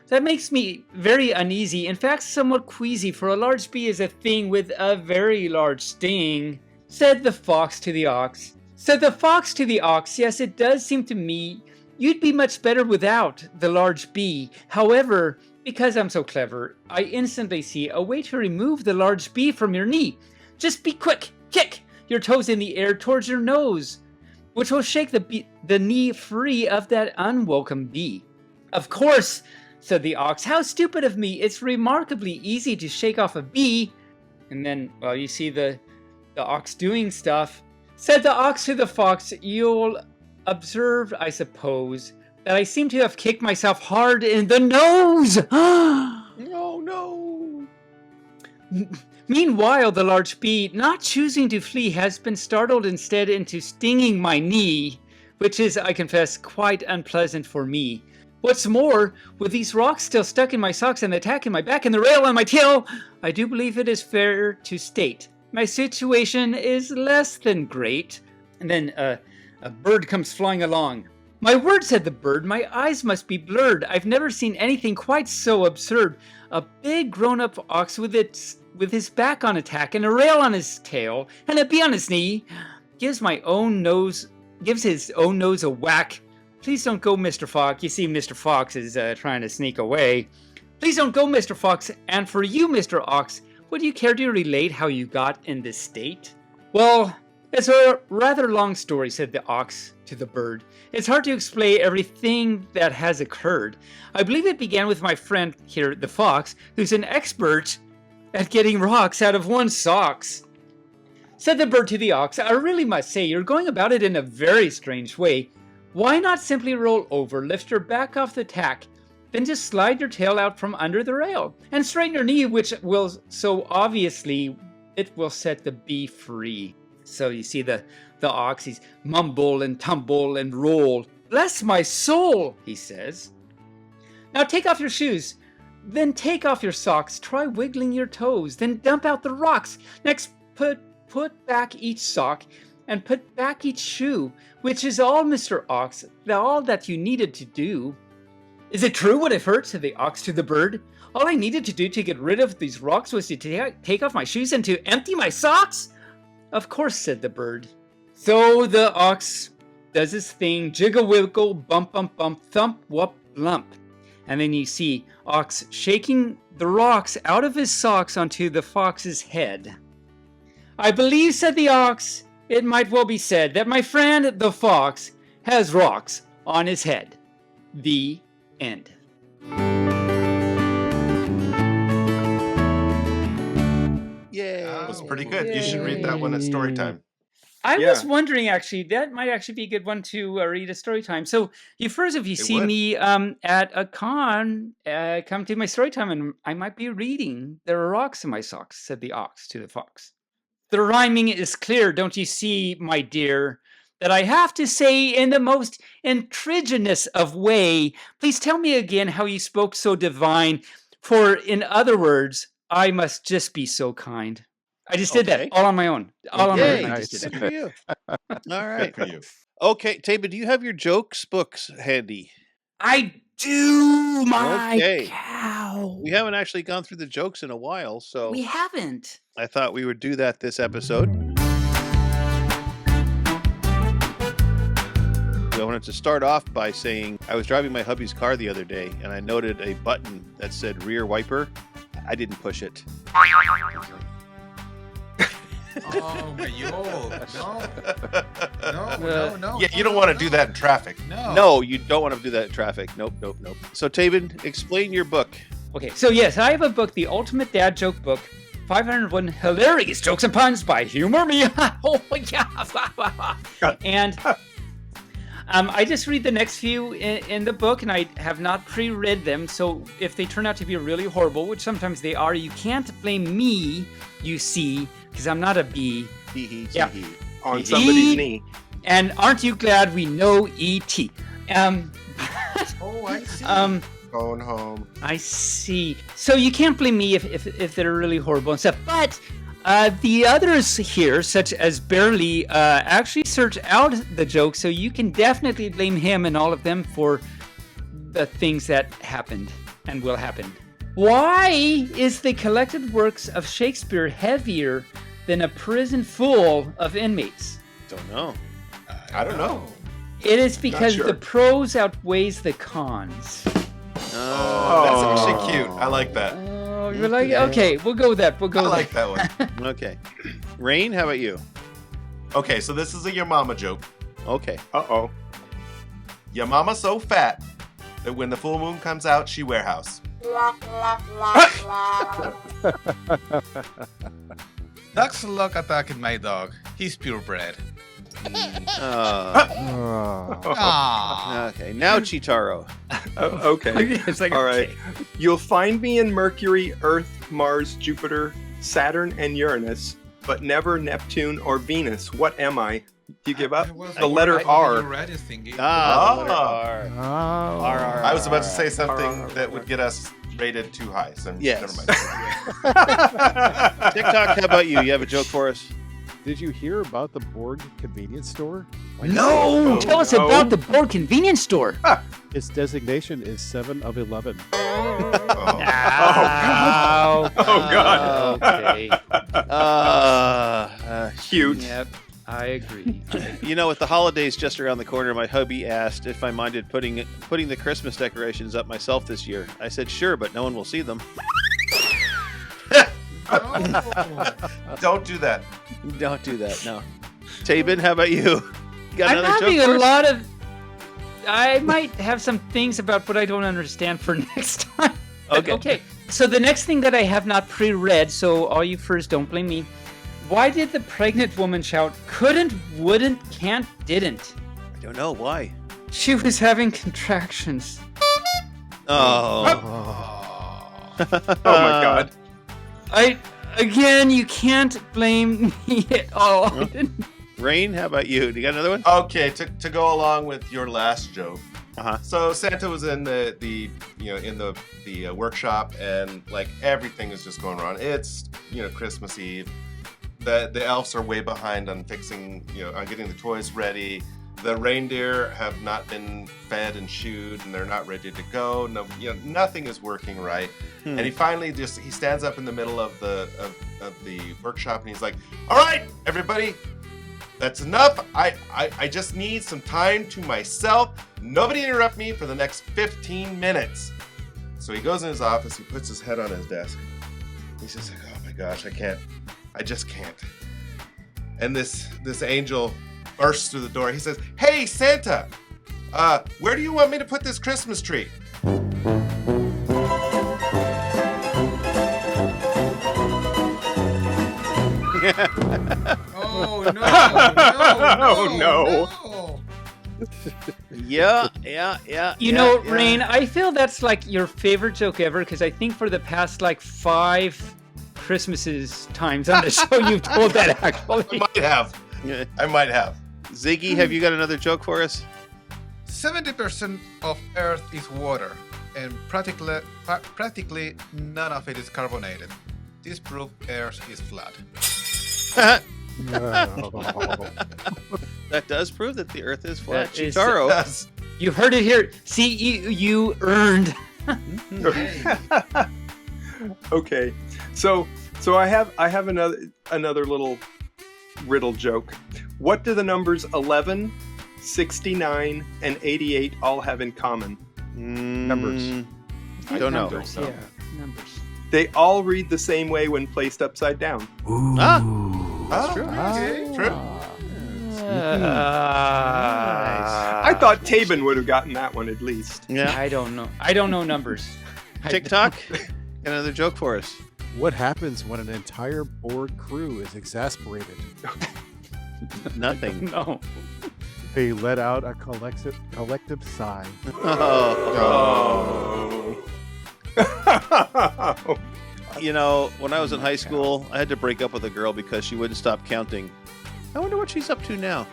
That makes me very uneasy, in fact somewhat queasy, for a large bee is a thing with a very large sting, said the fox to the ox. Said the fox to the ox, yes, it does seem to me you'd be much better without the large bee. However, because I'm so clever, I instantly see a way to remove the large bee from your knee. Just be quick, kick your toes in the air towards your nose, which will shake the knee free of that unwelcome bee. Of course, said the ox, how stupid of me. It's remarkably easy to shake off a bee. And then, well, you see the ox doing stuff. Said the ox to the fox, you'll observe, I suppose, that I seem to have kicked myself hard in the nose. No. Meanwhile, the large bee, not choosing to flee, has been startled instead into stinging my knee, which is, I confess, quite unpleasant for me. What's more, with these rocks still stuck in my socks and the tack in my back and the rail on my tail, I do believe it is fair to state my situation is less than great. And then a bird comes flying along. My word, said the bird, my eyes must be blurred. I've never seen anything quite so absurd. A big grown-up ox with his back on a tack and a rail on his tail and a bee on his knee gives his own nose a whack. Please don't go, Mr. Fox. You see, Mr. Fox is trying to sneak away. Please don't go, Mr. Fox. And for you, Mr. Ox, would you care to relate how you got in this state? Well, it's a rather long story, said the ox to the bird. It's hard to explain everything that has occurred. I believe it began with my friend here, the fox, who's an expert at getting rocks out of one's socks. Said the bird to the ox, I really must say you're going about it in a very strange way. Why not simply roll over, lift your back off the tack, then just slide your tail out from under the rail, and straighten your knee, which will so obviously, it will set the bee free. So you see the ox, he's mumble and tumble and roll. Bless my soul, he says. Now take off your shoes. Then take off your socks. Try wiggling your toes. Then dump out the rocks. Next, put back each sock and put back each shoe, which is all, Mr. Ox, all that you needed to do. Is it true what I've heard, said the ox to the bird? All I needed to do to get rid of these rocks was to take off my shoes and to empty my socks? Of course, said the bird. So the ox does his thing, jiggle wiggle, bump bump bump, thump whoop lump. And then you see Ox shaking the rocks out of his socks onto the fox's head. I believe, said the ox, it might well be said that my friend the fox has rocks on his head. The end. Yay. That was pretty good. You should read that one at story time. I was wondering, actually, that might actually be a good one to read at story time. So, you first, if you see me at a con, come to my story time, and I might be reading. There are rocks in my socks, said the ox to the fox. The rhyming is clear, don't you see, my dear, that I have to say in the most intriginous of way. Please tell me again how you spoke so divine, for in other words, I must just be so kind. I just did that all on my own. All on my own. I just did Good for you. All right. Good for you. Okay, Taebyn, do you have your jokes books handy? I do, my cow. We haven't actually gone through the jokes in a while, so... We haven't. I thought we would do that this episode. I wanted to start off by saying I was driving my hubby's car the other day, and I noted a button that said rear wiper. I didn't push it. Oh my no. Yeah, you don't want to do that in traffic. No, you don't want to do that in traffic. Nope. So, Taebyn, explain your book. Okay, so yes, I have a book, The Ultimate Dad Joke Book, 501 Hilarious Jokes and Puns by Humor Me. Oh, yeah. And I just read the next few in the book, and I have not pre-read them, so if they turn out to be really horrible, which sometimes they are, you can't blame me, you see, because I'm not a bee. Yeah. On somebody's knee. And aren't you glad we know E.T.? Oh, I see. Going home. I see. So you can't blame me if they're really horrible and stuff. But the others here, such as Bearly, actually search out the jokes, so you can definitely blame him and all of them for the things that happened and will happen. Why is the collected works of Shakespeare heavier than a prison full of inmates? Don't know. I don't know. It is because the pros outweighs the cons. That's actually cute. I like that. Oh, you're like, okay, we'll go with that. We'll go with like that one. Okay. Rain, how about you? Okay, so this is a your mama joke. Okay. Uh-oh. Your mama so fat that when the full moon comes out, she warehouse. Ducks luck attacking my dog. He's purebred. Okay, now Cheetaro. Okay. It's like, all right. You'll find me in Mercury, Earth, Mars, Jupiter, Saturn, and Uranus, but never Neptune or Venus. What am I? Do you give up? The letter R. The letter R. R. I was about to say something that would get us rated too high, so never mind. TickTock, how about you? You have a joke for us? Did you hear about the Borg convenience store? No! Tell us about the Borg convenience store. Its designation is 7 of 11. Oh, God. Okay. Cute. Yep, I agree. You know, with the holidays just around the corner, my hubby asked if I minded putting the Christmas decorations up myself this year. I said, sure, but no one will see them. Don't do that. Don't do that, no. Taebyn, how about you? Got I'm another having joke for a us? lot of... I might have some things about what I don't understand for next time. Okay. So the next thing that I have not pre-read, so all you furs, don't blame me. Why did the pregnant woman shout, couldn't, wouldn't, can't, didn't? I don't know, why? She was having contractions. Oh. Oh my God. Again, you can't blame me at all. Rain, how about you? Do you got another one? Okay, to go along with your last joke. Uh-huh. So Santa was in the workshop, and like everything is just going wrong. It's Christmas Eve. The elves are way behind on fixing on getting the toys ready. The reindeer have not been fed and shoed, and they're not ready to go. No, nothing is working right. And he finally he stands up in the middle of the workshop, and he's like, "All right, everybody, that's enough. I just need some time to myself. Nobody interrupt me for the next 15 minutes." So he goes in his office. He puts his head on his desk. He's just like, "Oh my gosh, I just can't." And this angel bursts through the door. He says, "Hey, Santa, where do you want me to put this Christmas tree?" Oh no! No. Yeah. Rain, I feel that's like your favorite joke ever because I think for the past like 5 Christmases times on the show you've told that actually. I might have. Ziggy, have you got another joke for us? 70% of Earth is water, and practically none of it is carbonated. This proves Earth is flat. That does prove that the Earth is flat. That is- Cheetaro. You heard it here. See, you earned. Okay, so I have another little riddle joke. What do the numbers 11, 69, and 88 all have in common? Numbers. I don't know. Numbers, yeah, numbers. They all read the same way when placed upside down. That's true. True. I thought Taebyn would have gotten that one at least. Yeah. I don't know. I don't know numbers. TickTock, another joke for us. What happens when an entire board crew is exasperated? Nothing. No. They let out a collective sigh. Oh. When I was in high school, I had to break up with a girl because she wouldn't stop counting. I wonder what she's up to now.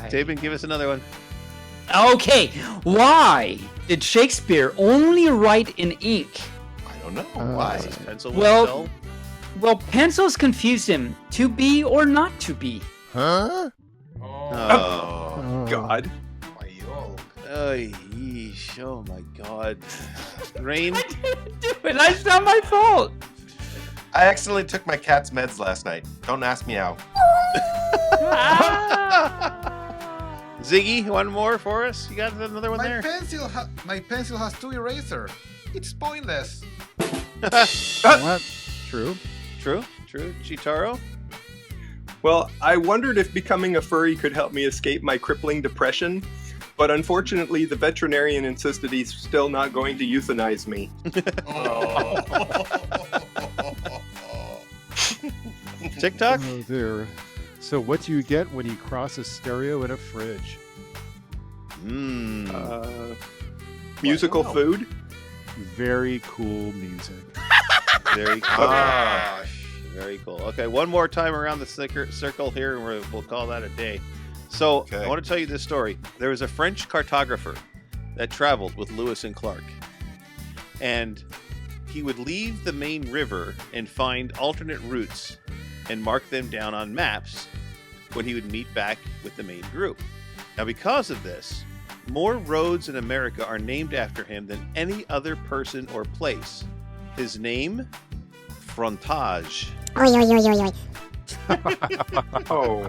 Taebyn, give us another one. Okay, why did Shakespeare only write in ink? I don't know. Why? His pencil Well, pencils confused him. To be or not to be? Huh? Oh, God. Oh, yeesh. Oh my God. Rain? I didn't do it. It's not my fault. I accidentally took my cat's meds last night. Don't ask me how. Ziggy, one more for us? You got another one there? My pencil has 2 erasers. It's pointless. What? True. True. Cheetaro? Well, I wondered if becoming a furry could help me escape my crippling depression, but unfortunately the veterinarian insisted he's still not going to euthanize me. TickTock? Oh dear. So what do you get when you cross a stereo in a fridge? Musical food? Very cool music. Very cool. Very cool. Okay, one more time around the circle here, and we'll call that a day. So, I want to tell you this story. There was a French cartographer that traveled with Lewis and Clark. And he would leave the main river and find alternate routes and mark them down on maps when he would meet back with the main group. Now, because of this, more roads in America are named after him than any other person or place. His name? Frontage. Oh.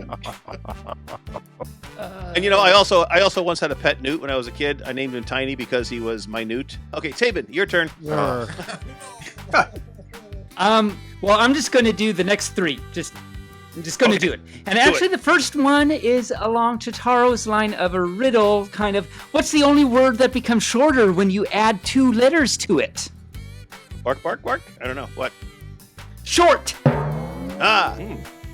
And I also once had a pet newt when I was a kid. I named him Tiny because he was my newt. Okay, Taebyn, your turn. Well, I'm just going to do the next 3. I'm just going to do it. And actually, the first one is along Cheetaro's line of a riddle, kind of. What's the only word that becomes shorter when you add 2 letters to it? Bark, bark, bark? I don't know. What? Short.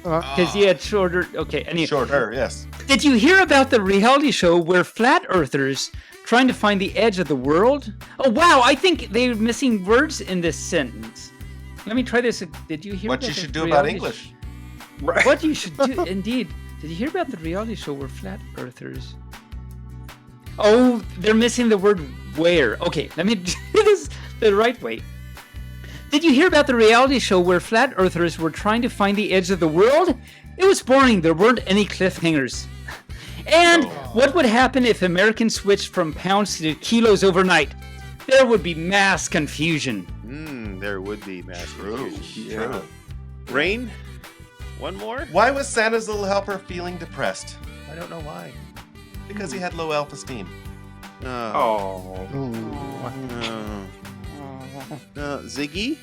Because he had shorter. Okay, anyway. Shorter, yes. Did you hear about the reality show where flat earthers trying to find the edge of the world? Oh wow, I think they're missing words in this sentence. Let me try this. Did you hear what about you should the do about reality English? What you should do, indeed. Did you hear about the reality show where flat earthers? Oh, they're missing the word where. Okay, let me do this the right way. Did you hear about the reality show where flat earthers were trying to find the edge of the world? It was boring. There weren't any cliffhangers. And what would happen if Americans switched from pounds to kilos overnight? There would be mass confusion. There would be mass confusion. True. Rain? One more? Why was Santa's little helper feeling depressed? I don't know why. Because he had low self-esteem. Ziggy?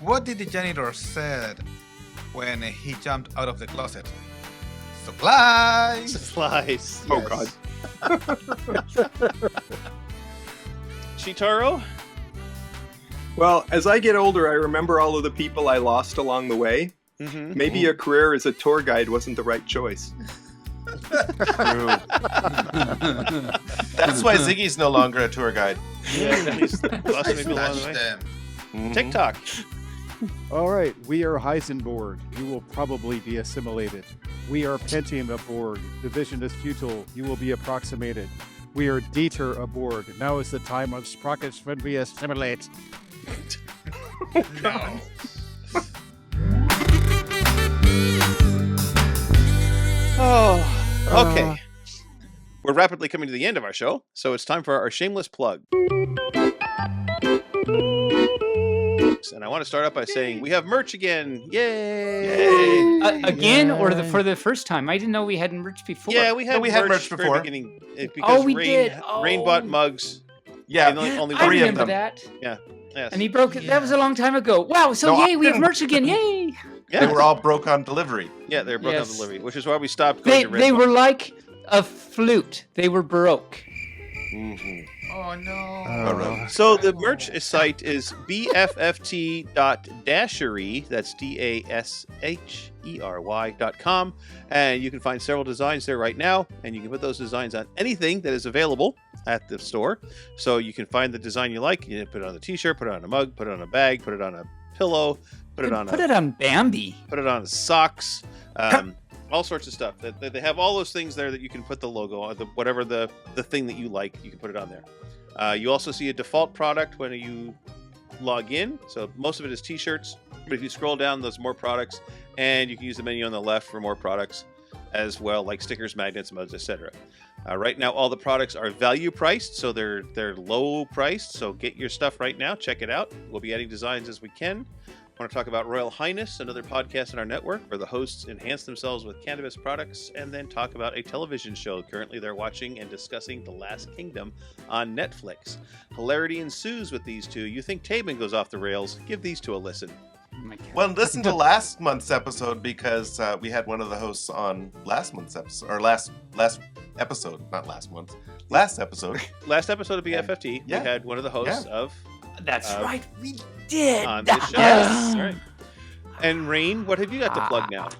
What did the janitor said when he jumped out of the closet? Supplies! Supplies. Oh, God. Cheetaro? Well, as I get older, I remember all of the people I lost along the way. Maybe a career as a tour guide wasn't the right choice. True. That's why Ziggy's no longer a tour guide. Yeah, he's busting people along the way. TickTock. All right, we are Heisenborg. You will probably be assimilated. We are Pentium aboard. Division is futile. You will be approximated. We are Dieter aboard. Now is the time of sprockets when we assimilate. No. Okay. We're rapidly coming to the end of our show, so it's time for our shameless plug. And I want to start up by saying we have merch again. Yay! Again, or for the first time? I didn't know we had merch before. Yeah, we had merch before. Very beginning, because we Rain, did. Rain bought mugs. Yeah, only I three of remember them. that. Yeah. Yes. And he broke it. That was a long time ago. Wow. So No, yay, we have merch again. Yay. They were all broke on delivery. Yeah, they were broke on Yes. delivery, which is why we stopped going to Red They Book. were like a flute. They were baroque. Oh, no. So the merch site is bfft.dashery, that's dashery.com, and you can find several designs there right now, and you can put those designs on anything that is available at the store. So you can find the design you like, you can put it on a t-shirt, put it on a mug, put it on a bag, put it on a pillow, put it on Bambi. Put it on socks, all sorts of stuff. They have all those things there that you can put the logo on, whatever the thing that you like, you can put it on there. You also see a default product when you log in. So most of it is t-shirts, but if you scroll down, there's more products, and you can use the menu on the left for more products as well, like stickers, magnets, mugs, etc. Right now, all the products are value priced, so they're low priced. So get your stuff right now. Check it out. We'll be adding designs as we can. I want to talk about Royal Highness, another podcast in our network where the hosts enhance themselves with cannabis products and then talk about a television show. Currently, they're watching and discussing The Last Kingdom on Netflix. Hilarity ensues with these two. You think Taebyn goes off the rails? Give these two a listen. Well, listen to last month's episode because we had one of the hosts on last month's episode, or last episode, not last month, last episode. Last episode of BFFT, we had one of the hosts of... That's right, we did. On this show. Yes. All right. And Rain, what have you got to plug now?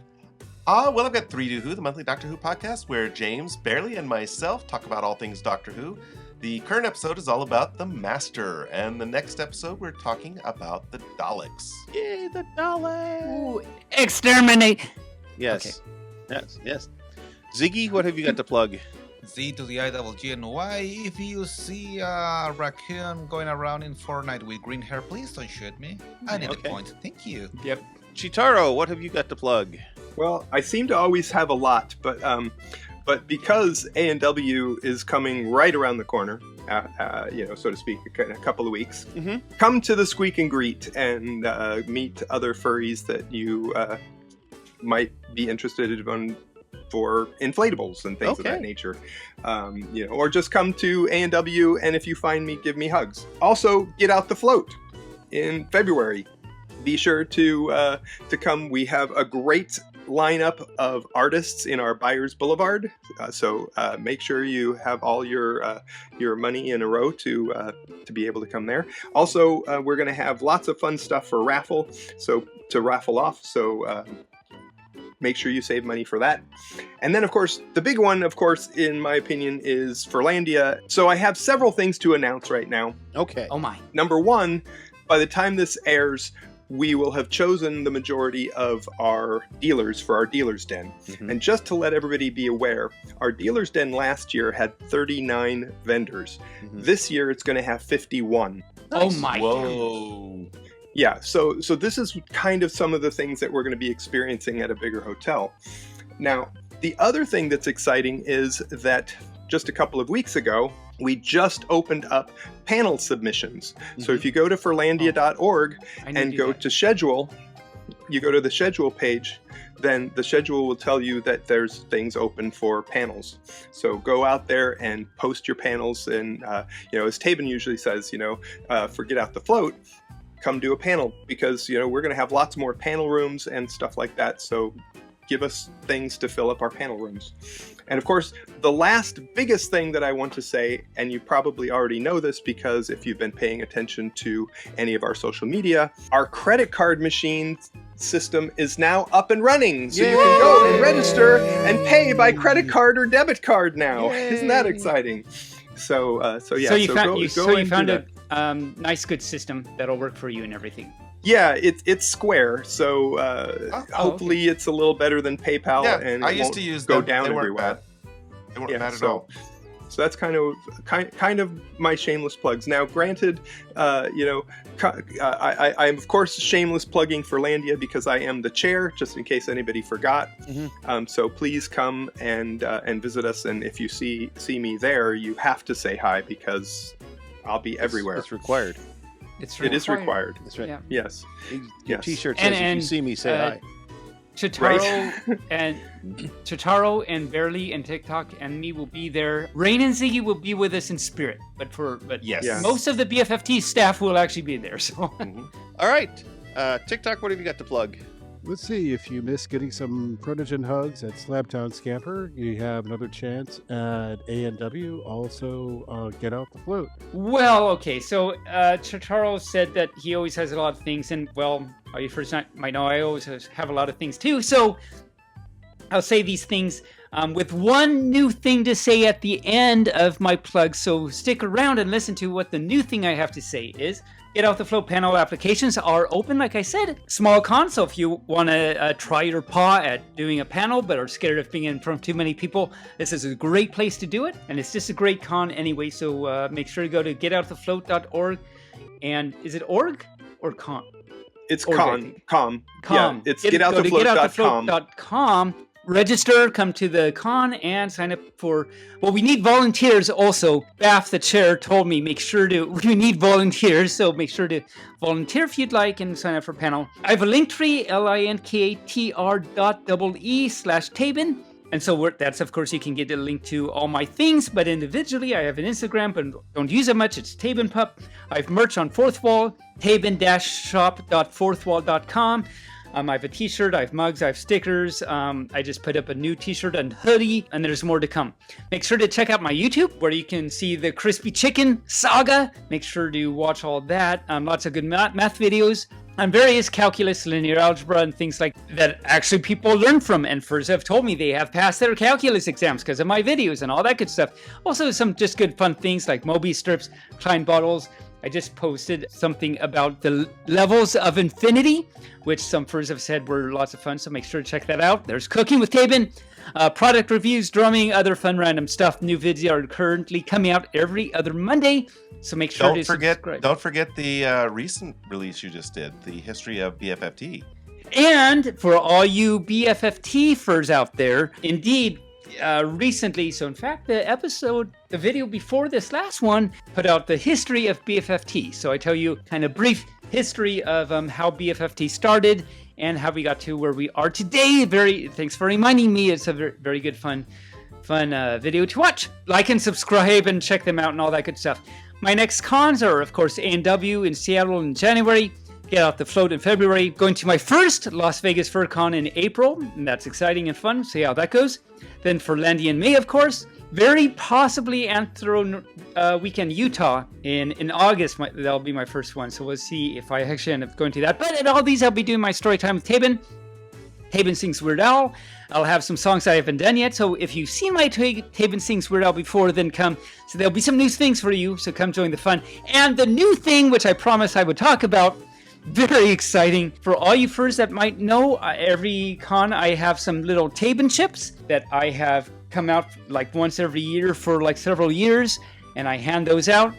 Well, I've got 3 to Who, the monthly Doctor Who podcast, where James, Barely, and myself talk about all things Doctor Who. The current episode is all about the Master, and the next episode we're talking about the Daleks. Yay, the Daleks! Ooh, exterminate. Yes. Okay. Yes. Ziggy, what have you got to plug? Z to the IWGNY. If you see a raccoon going around in Fortnite with green hair, please don't shoot me. I need a point. Thank you. Yep. Cheetaro, what have you got to plug? Well, I seem to always have a lot, but because A&W is coming right around the corner, so to speak, in a couple of weeks, come to the Squeak and Greet and meet other furries that you might be interested in for inflatables and things of that nature, or just come to A&W, and if you find me, give me hugs. Also, get out the float in February. Be sure to come. We have a great lineup of artists in our Buyers Boulevard, so make sure you have all your money in a row to be able to come there. Also, we're going to have lots of fun stuff for raffle, so to raffle off. So make sure you save money for that. And then, of course, the big one, of course, in my opinion, is Furlandia. So I have several things to announce right now. Okay. Oh my. Number one, by the time this airs, we will have chosen the majority of our dealers for our dealer's den. And just to let everybody be aware, our dealer's den last year had 39 vendors. This year it's going to have 51. Oh my. Whoa. Yeah, so this is kind of some of the things that we're going to be experiencing at a bigger hotel. Now, the other thing that's exciting is that just a couple of weeks ago, we just opened up panel submissions. So if you go to furlandia.org and go to schedule, you go to the schedule page, then the schedule will tell you that there's things open for panels. So go out there and post your panels. And, you know, as Taebyn usually says, you know, for Get Out the Float, come do a panel, because, you know, we're going to have lots more panel rooms and stuff like that. So give us things to fill up our panel rooms. And of course, the last biggest thing that I want to say, and you probably already know this because if you've been paying attention to any of our social media, our credit card machine system is now up and running. So you can go and register and pay by credit card or debit card now. Isn't that exciting? So yeah. So you found a nice, good system that'll work for you and everything. Yeah, it's Square, so hopefully it's a little better than PayPal, and I used to use go them. down They weren't everywhere. bad. They weren't bad at all. So that's kind of my shameless plugs. Now, granted, you know, I'm of course shameless plugging Furlandia because I am the chair, just in case anybody forgot. So please come and visit us, and if you see me there, you have to say hi because I'll be everywhere. It's required. It is required. That's right. Yeah. Yes. Your T-shirt says, if you see me, say hi. Cheetaro and Bearly and TickTock and me will be there. Rain and Ziggy will be with us in spirit, but Yes. most of the BFFT staff will actually be there. So, All right, TikTok, what have you got to plug? Let's see, if you miss getting some Protogen hugs at Slabtown Scamper, you have another chance at A&W. Also, Get Out the Float. well, okay. So, Cheetaro said that he always has a lot of things, and well, you first might know I always have a lot of things too. So, I'll say these things with one new thing to say at the end of my plug. So stick around and listen to what the new thing I have to say is. Get Out the Float panel applications are open, like I said. Small con, so if you want to try your paw at doing a panel but are scared of being in front of too many people, this is a great place to do it. And it's just a great con anyway, so make sure to go to getoutthefloat.org. And is it org or con? It's org, com. Com. Yeah, it's getoutthefloat.com. Register, come to the con, and sign up for... Well, we need volunteers also. Baff, the chair, told me we need volunteers, so make sure to volunteer if you'd like and sign up for panel. I have a link tree, linkatr.ee/Taebyn. And so that's, of course, you can get a link to all my things, but individually, I have an Instagram, but don't use it much. It's Taebyn Pup. I have merch on Fourth Wall, taebyn-shop.fourthwall.com. I have a t-shirt, I have mugs, I have stickers. I just put up a new t-shirt and hoodie, and there's more to come. Make sure to check out my YouTube, where you can see the Crispy Chicken saga. Make sure to watch all that. Lots of good math videos on various calculus, linear algebra, and things like that actually people learn from. And Furs have told me they have passed their calculus exams because of my videos and all that good stuff. Also, some just good fun things like Moby strips, Klein bottles. I just posted something about the levels of infinity, which some Furs have said were lots of fun, so make sure to check that out. There's Cooking with Taebyn, product reviews, drumming, other fun random stuff. New videos are currently coming out every other Monday, so make sure to subscribe. Don't forget the recent release you just did, the history of BFFT. And for all you BFFT Furs out there, indeed, recently, so in fact the video before this last one put out the history of BFFT. So I tell you kind of brief history of how BFFT started and how we got to where we are today. Thanks for reminding me. It's a very, very good fun video to watch. Like and subscribe and check them out and all that good stuff. My next cons are, of course, A&W in Seattle in January, Get Out the Float in February, going to my first Las Vegas FurCon in April, and that's exciting and fun. See how that goes. Then Furlandia in May, of course. Very possibly Anthro Weekend Utah in August. That'll be my first one. So we'll see if I actually end up going to that. But at all these, I'll be doing my story time with Taebyn. Taebyn Sings Weird Al. I'll have some songs I haven't done yet. So if you've seen my Taebyn Sings Weird Al before, then come. So there'll be some new things for you. So come join the fun. And the new thing, which I promised I would talk about, very exciting. For all you furs that might know, every con I have some little Taebyn chips that I have come out like once every year for like several years. And I hand those out.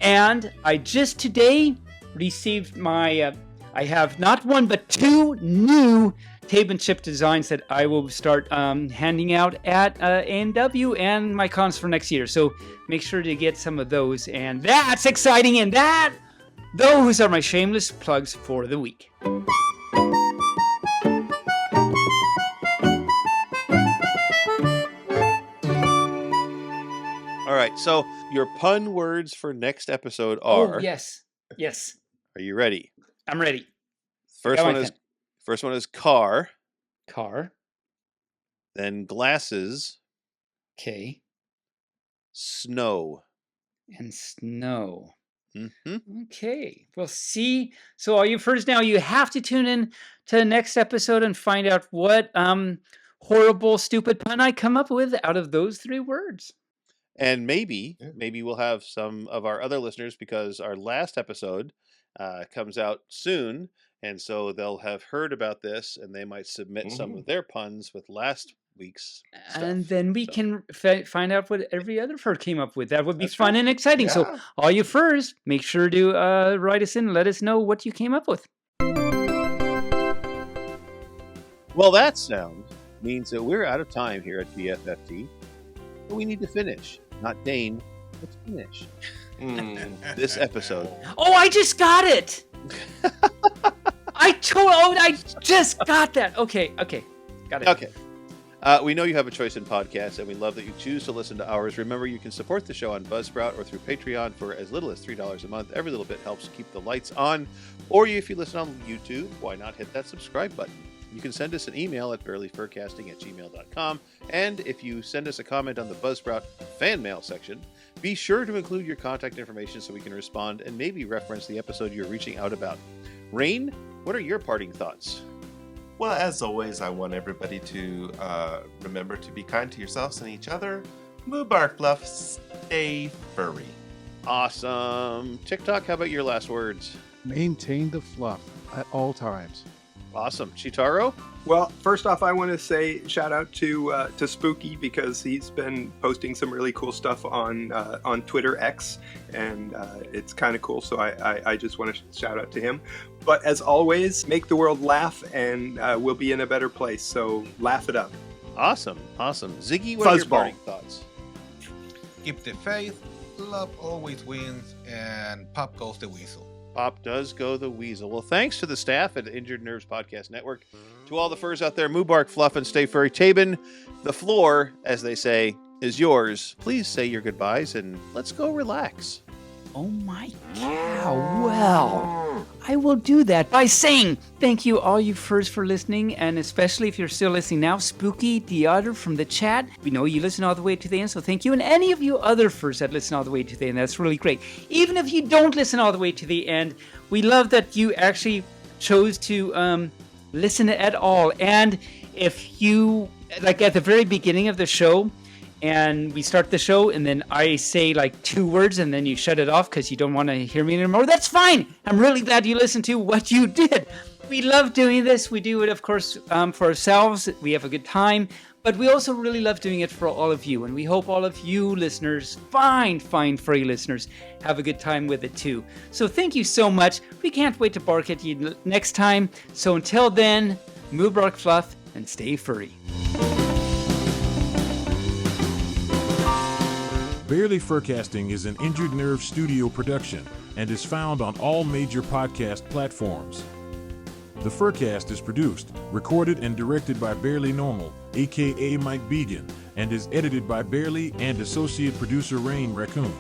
And I just today received my, I have not one but 2 new Taebyn chip designs that I will start handing out at A&W and my cons for next year. So make sure to get some of those. And that's exciting. And those are my shameless plugs for the week. All right, so your pun words for next episode are... Oh, yes. Yes. Are you ready? I'm ready. First one is car. Car. Then glasses. Okay. Snow. And snow. Mm-hmm. Okay. Well, see. So all you first now, you have to tune in to the next episode and find out what horrible, stupid pun I come up with out of those 3 words. And maybe we'll have some of our other listeners, because our last episode comes out soon. And so they'll have heard about this, and they might submit some of their puns with last week's stuff. And then we can find out what every other fur came up with. That would be fun and exciting. Yeah. So all you furs, make sure to write us in and let us know what you came up with. Well, that sound means that we're out of time here at BFFT. But we need to finish. Not Dane, let's finish this episode. Oh, I just got it! I just got that. Okay, got it. Okay. We know you have a choice in podcasts, and we love that you choose to listen to ours. Remember, you can support the show on Buzzsprout or through Patreon for as little as $3 a month. Every little bit helps keep the lights on. Or if you listen on YouTube, why not hit that subscribe button? You can send us an email at bearlyfurcasting@gmail.com. And if you send us a comment on the Buzzsprout fan mail section, be sure to include your contact information so we can respond and maybe reference the episode you're reaching out about. Rain, what are your parting thoughts? Well, as always, I want everybody to remember to be kind to yourselves and each other. Moobarkfluff, stay furry. Awesome. TickTock, how about your last words? Maintain the fluff at all times. Awesome. Cheetaro? Well, first off, I want to say shout out to Spooky, because he's been posting some really cool stuff on Twitter X, and it's kind of cool. So I just want to shout out to him. But as always, make the world laugh, and we'll be in a better place. So laugh it up. Awesome. Ziggy, what are your parting thoughts? Keep the faith, love always wins, and pop goes the weasel. Pop does go the weasel. Well, thanks to the staff at the Injured Nerves Podcast Network. To all the furs out there, Moobarkfluff and stay furry. Taebyn, the floor, as they say, is yours. Please say your goodbyes and let's go relax. Oh my cow. Well, I will do that by saying thank you all you furs for listening, and especially if you're still listening now, Spooky, the other from the chat. We know you listen all the way to the end, so thank you. And any of you other furs that listen all the way to the end, that's really great. Even if you don't listen all the way to the end, we love that you actually chose to listen at all. And if you, like at the very beginning of the show, and we start the show, and then I say like 2 words, and then you shut it off because you don't want to hear me anymore. That's fine. I'm really glad you listened to what you did. We love doing this. We do it, of course, for ourselves. We have a good time, but we also really love doing it for all of you. And we hope all of you listeners, fine furry listeners, have a good time with it too. So thank you so much. We can't wait to bark at you next time. So until then, Moobarkfluff and stay furry. Barely Furcasting is an Injured Nerve studio production and is found on all major podcast platforms. The Furcast is produced, recorded, and directed by Barely Normal, aka Mike Began, and is edited by Barely and associate producer Rain Raccoon.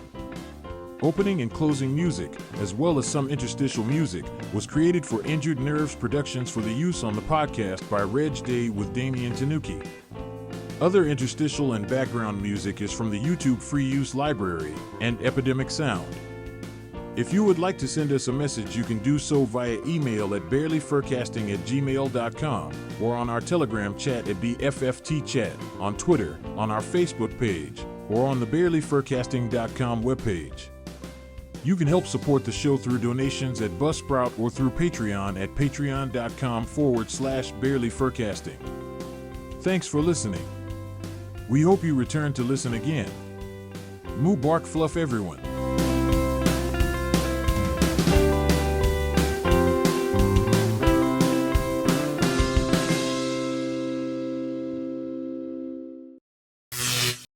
Opening and closing music, as well as some interstitial music, was created for Injured Nerves Productions for the use on the podcast by Reg Day with Damian Tanuki. Other interstitial and background music is from the YouTube Free Use Library and Epidemic Sound. If you would like to send us a message, you can do so via email at bearlyfurcasting@gmail.com or on our Telegram chat at BFFT chat, on Twitter, on our Facebook page, or on the bearlyfurcasting.com webpage. You can help support the show through donations at Buzzsprout or through Patreon at patreon.com/bearlyfurcasting. Thanks for listening. We hope you return to listen again. Moobarkfluff, everyone.